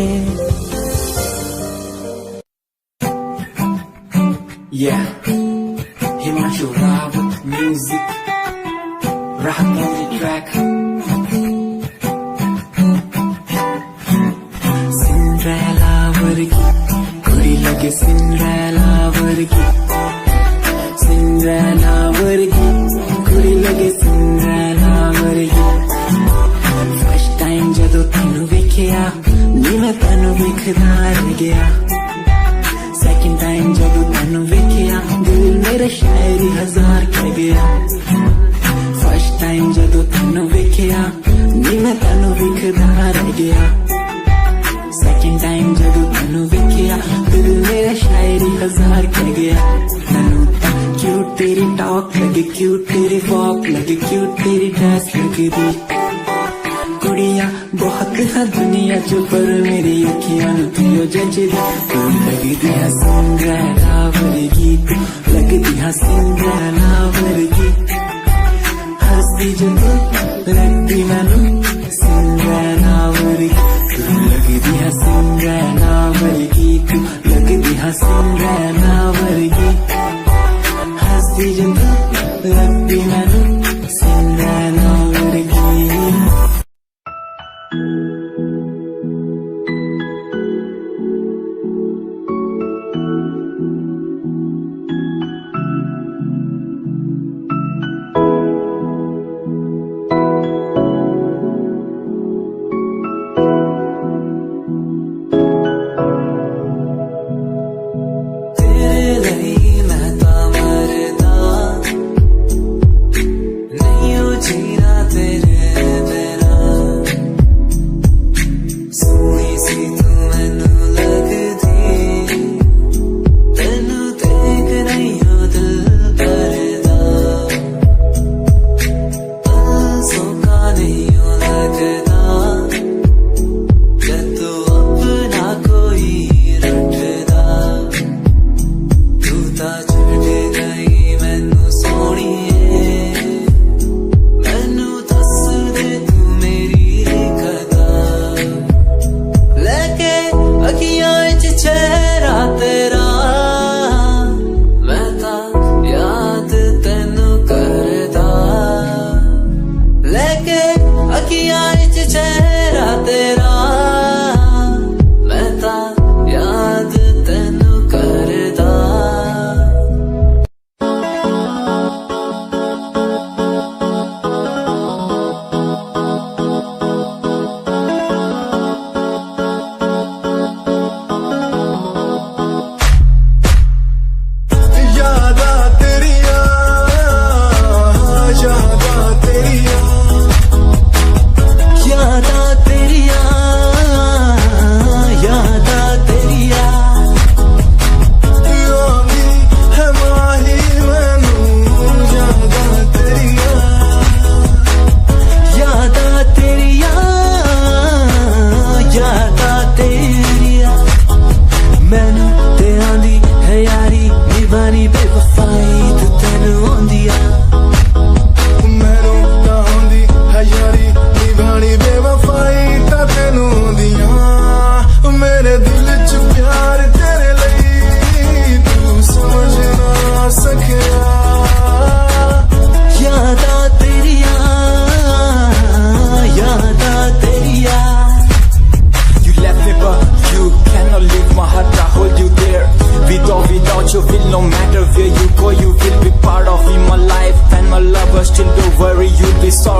Yeah, Himanshu Rao with music, rock on the track. Cinderella vargi, kudi lage Cinderella vargi. Cinderella vargi, kudi lage Cinderella vargi. First time jadoo tenu vekhya, ni main tenu vekhda reh gaya. Second time jadoo tenu vekhya, dil mera शायरी हजार कह गया। First time जदों तैनू वेखिया, नी मैं तैनू वेखदा रह गया। Second time जदों तैनू वेखिया, दिल मेरा शायरी हजार कह गया। तैनू तां क्यूट तेरी टॉक लगे, क्यूट तेरी वॉक लगे, क्यूट तेरी ड्रेस लगदी। कुड़िया बहुत है दुनिया जो, पर मेरी अखियां नू तू जचदी। तू लगदी है सिंड्रेला वर्गी, लगदी है सिंड्रेला वर्गी। हंसदी जो तू लगदी मैनू सिंड्रेला वर्गी। तू लगदी है सिंड्रेला वर्गी, तू लगदी है सिंड्रेला वर्गी। हंसदी जो तू लगदी मैनू Cinderella वर्गी।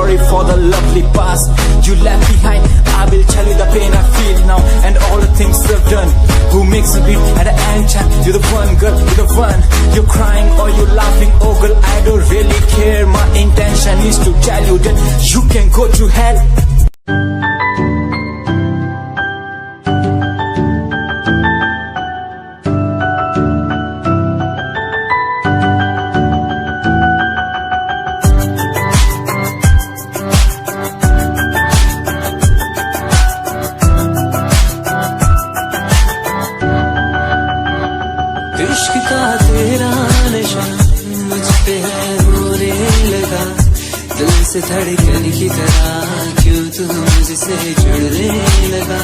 sorry for the lovely past you left behind. I will tell you the pain I feel now and all the things I've done. Who makes a beat at the end time? You're the one, girl, you're the one. You're crying or you're laughing, oh girl, I don't really care. My intention is to tell you that you can go to hell. इश्क का तेरा नशा मुझ पे है होने लगा, दिल से धड़कन की तरह क्यों तू मुझसे जुड़ने लगा।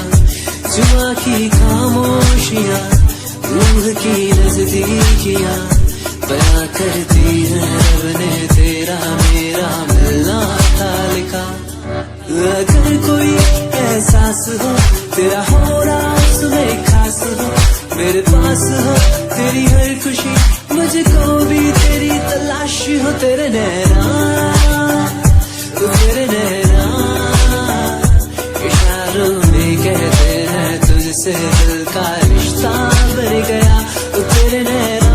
जुआ की खामोशियाँ रूह की नजदीकियाँ बयां करती है रब ने तेरा मेरा मिलना था लिखा। अगर कोई एहसास हो तेरा हो रहा सुबह खास हो, मेरे पास हो तेरी हर खुशी, मुझको भी तेरी तलाश हो। तेरे नैना इशारों में कहते हैं तुझसे दिल का रिश्ता बन गया। तेरे नैना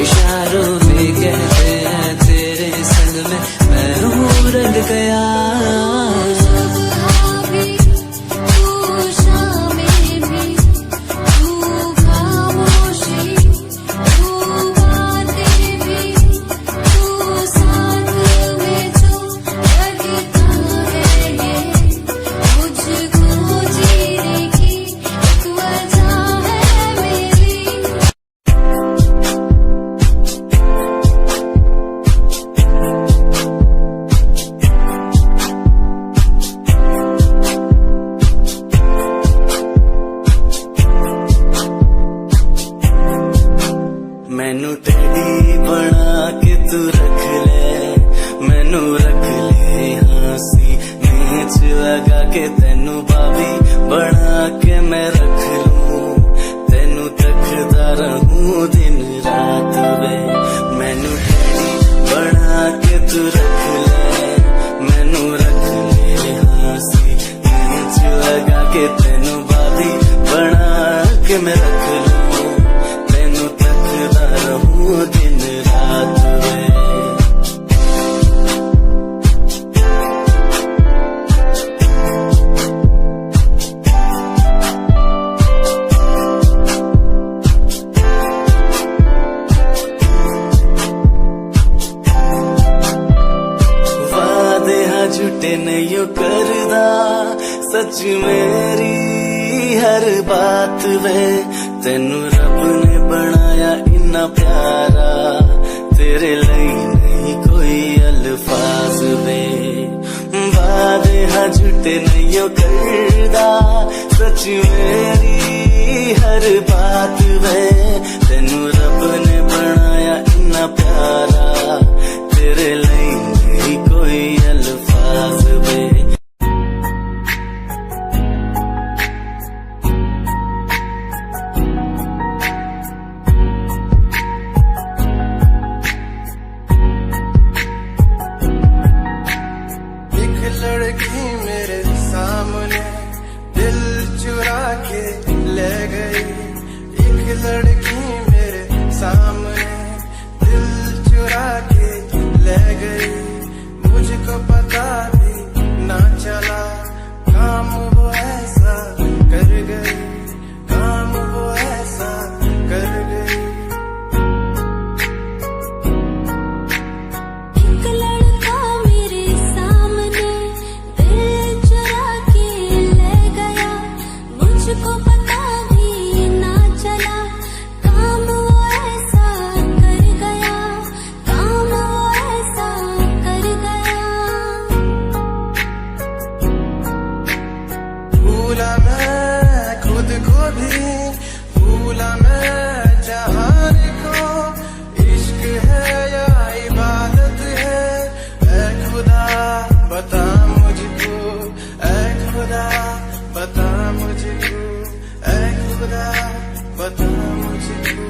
इशारों में कहते हैं तेरे संग में मैं हूँ रंग गया। मैनू टेडी बना के तू रख ले, मैनू रख ले हाँसी नीच लगा के, तेनू बाबी बना के मैं रख लूं, तेनू तकदा रहूं दिन रात वे। मैनू टेडी बना के तू रख ले, मैनू रख ले हाँसी नीच लगा के, तेनू बाबी बना के मैं रख लूं, दिन रात में। वादे हाँ झूठे नहीं करदा, सच मेरी हर बात वे। तेनू रब ने बनाया इन्ना प्यारा, तेरे लिए नहीं कोई अल्फाज वे। वादे हाँ झूठे नहीं करदा, सच मेरी हर बात वे। तेनू रब ने बनाया इन्ना प्यारा, तेरे लिए नहीं कोई अल्फाज वे। लड़की मेरे सामने दिल चुरा के ले गई, एक लड़की मेरे सामने दिल चुरा के ले गई। मुझको पता भी ना चला काम वो ऐसा कर गई, काम वो ऐसा कर गई। मुझको पता भी ना चला काम वो ऐसा कर गया, काम वो ऐसा कर गया। भूला मैं खुद को भी, भूला मैं जहान को। इश्क है या इबादत है, ऐ खुदा बता मुझको, ऐ खुदा बता मुझको, ऐ खुदा बता मुझको।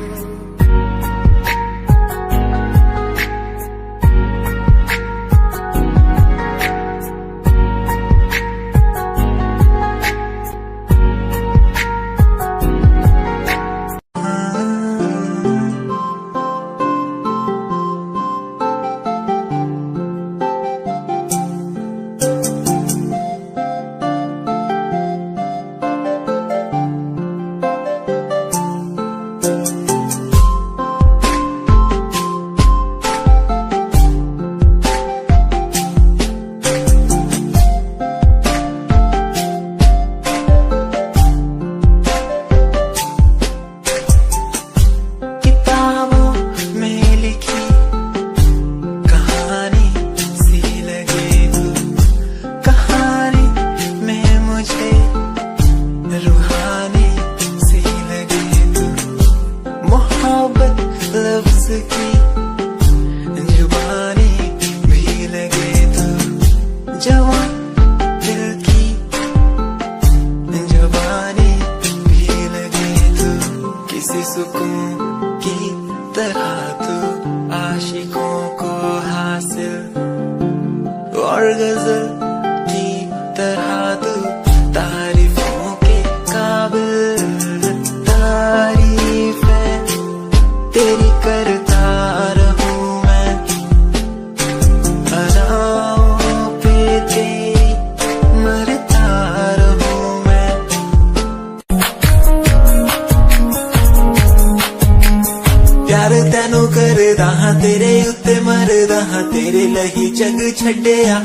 मरदा हाँ तेरे लही जग छड्डिया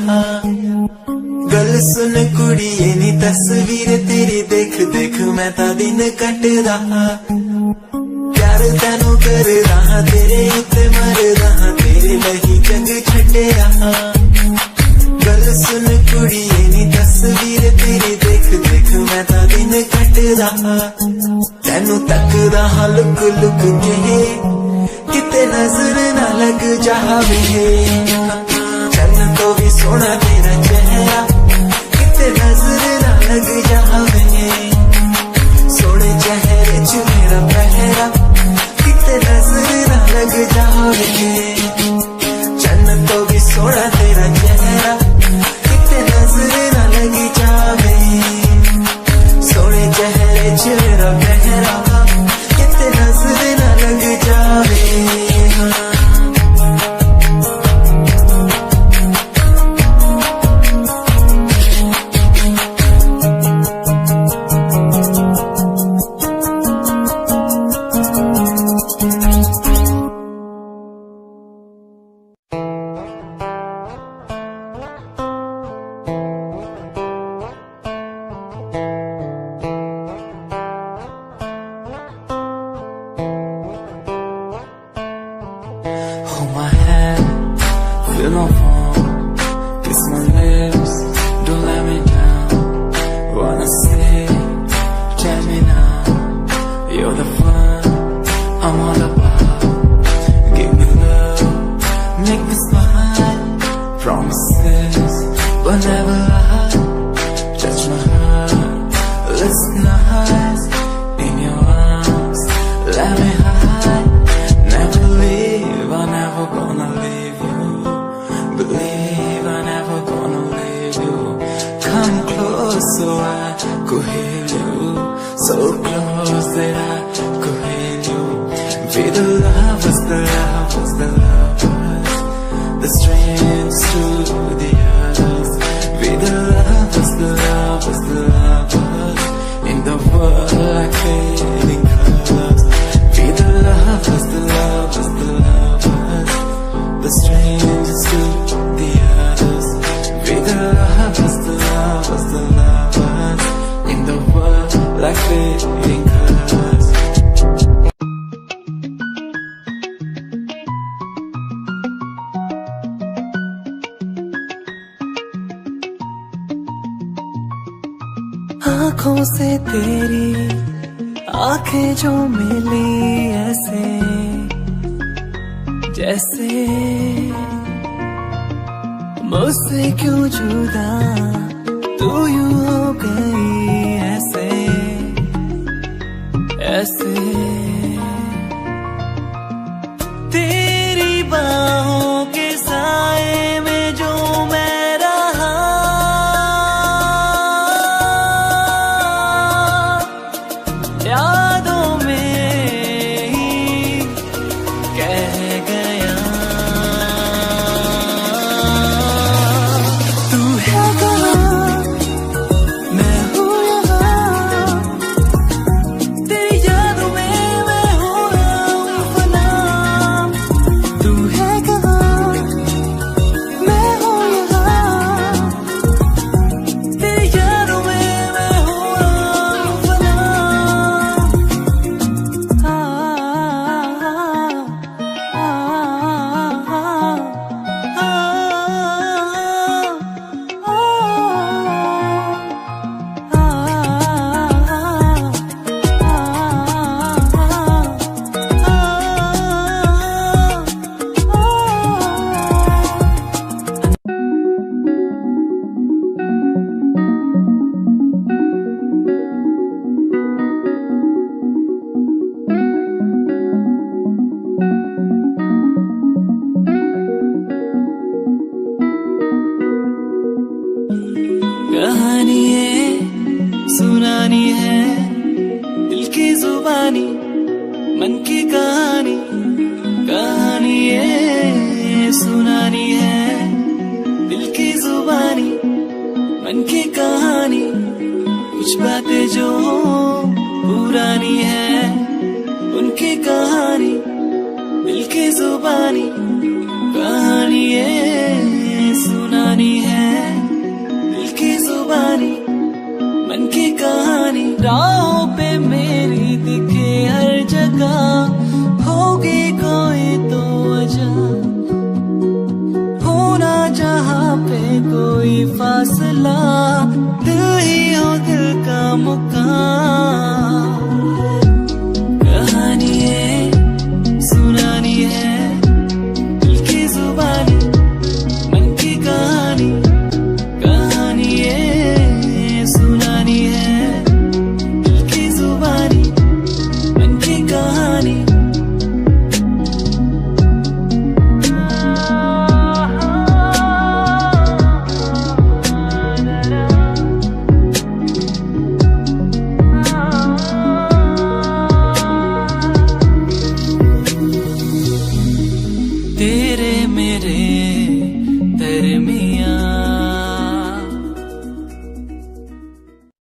गल सुन कुड़िए नी तस्वीर तेरी देख देख मैं ता दिन कटदा प्यार तैनू करदा हाँ तेरे उत्ते मरदा हाँ तेरे लही जग छड्डिया गल सुन कुड़िए नी तस्वीर तेरी देख देख मैं ता दिन कटदा तैनू तकदा हाँ लुक लुक के किते नजर ना लग जावे चन्न तो भी सोना तेरा चेहरा किते नजर ना लग जावे सोने चेहरे च मेरा पहरा किते नजर ना लग जावे चन्न तो भी सोना तेरा चेहरा किते नजर ना लग जावे सोने चेहरे च मेरा पहरा किते नजर ना लग जावे Hold my hand, feel no phone, kiss my lips, don't let me down. Wanna say, tell me now, you're the fun I'm all about. Give me love, make me smile, promises will never lie. Touch my heart, listen nice, in your arms, let me hide. Never leave, I'm never gonna leave you. Believe I'm never gonna leave you. Come close so I could hear you. So close that I could hear you. Be the lovers, the lovers, the lovers, the strangers to the others. Be the lovers, the lovers, the lovers, in the world like fading colors. Be the lovers, the lovers, the lovers, the strangers to the others. Be the lovers, the lovers, the lovers, in the world like fading colors. आँखों से तेरी आंखें जो मिली ऐसे जैसे मुझसे क्यों जुदा तू यूं हो गई ऐसे ऐसे तेरी बाहों के साए में जो मैं रहा यादों में ही कह गया तू है कहाँ मैं हूँ यहाँ तेरी यादों में मैं हो रहा हूँ फना तू है कहाँ मैं हूँ यहाँ तेरी यादों में मैं हो रहा हूँ फना कहानी है सुनानी है दिल की जुबानी मन की कहानी कहानी है सुनानी है दिल की जुबानी मन की कहानी कुछ बातें जो पुरानी है उनकी कहानी दिल की जुबानी कहानी ये सुनानी है, दिल की जुबानी मन की कहानी। राहों पे मेरी दिखे हर जगह, होगी कोई तो वजह, होना जहाँ पे कोई फासला, दिल ही हो दिल का मुकाम।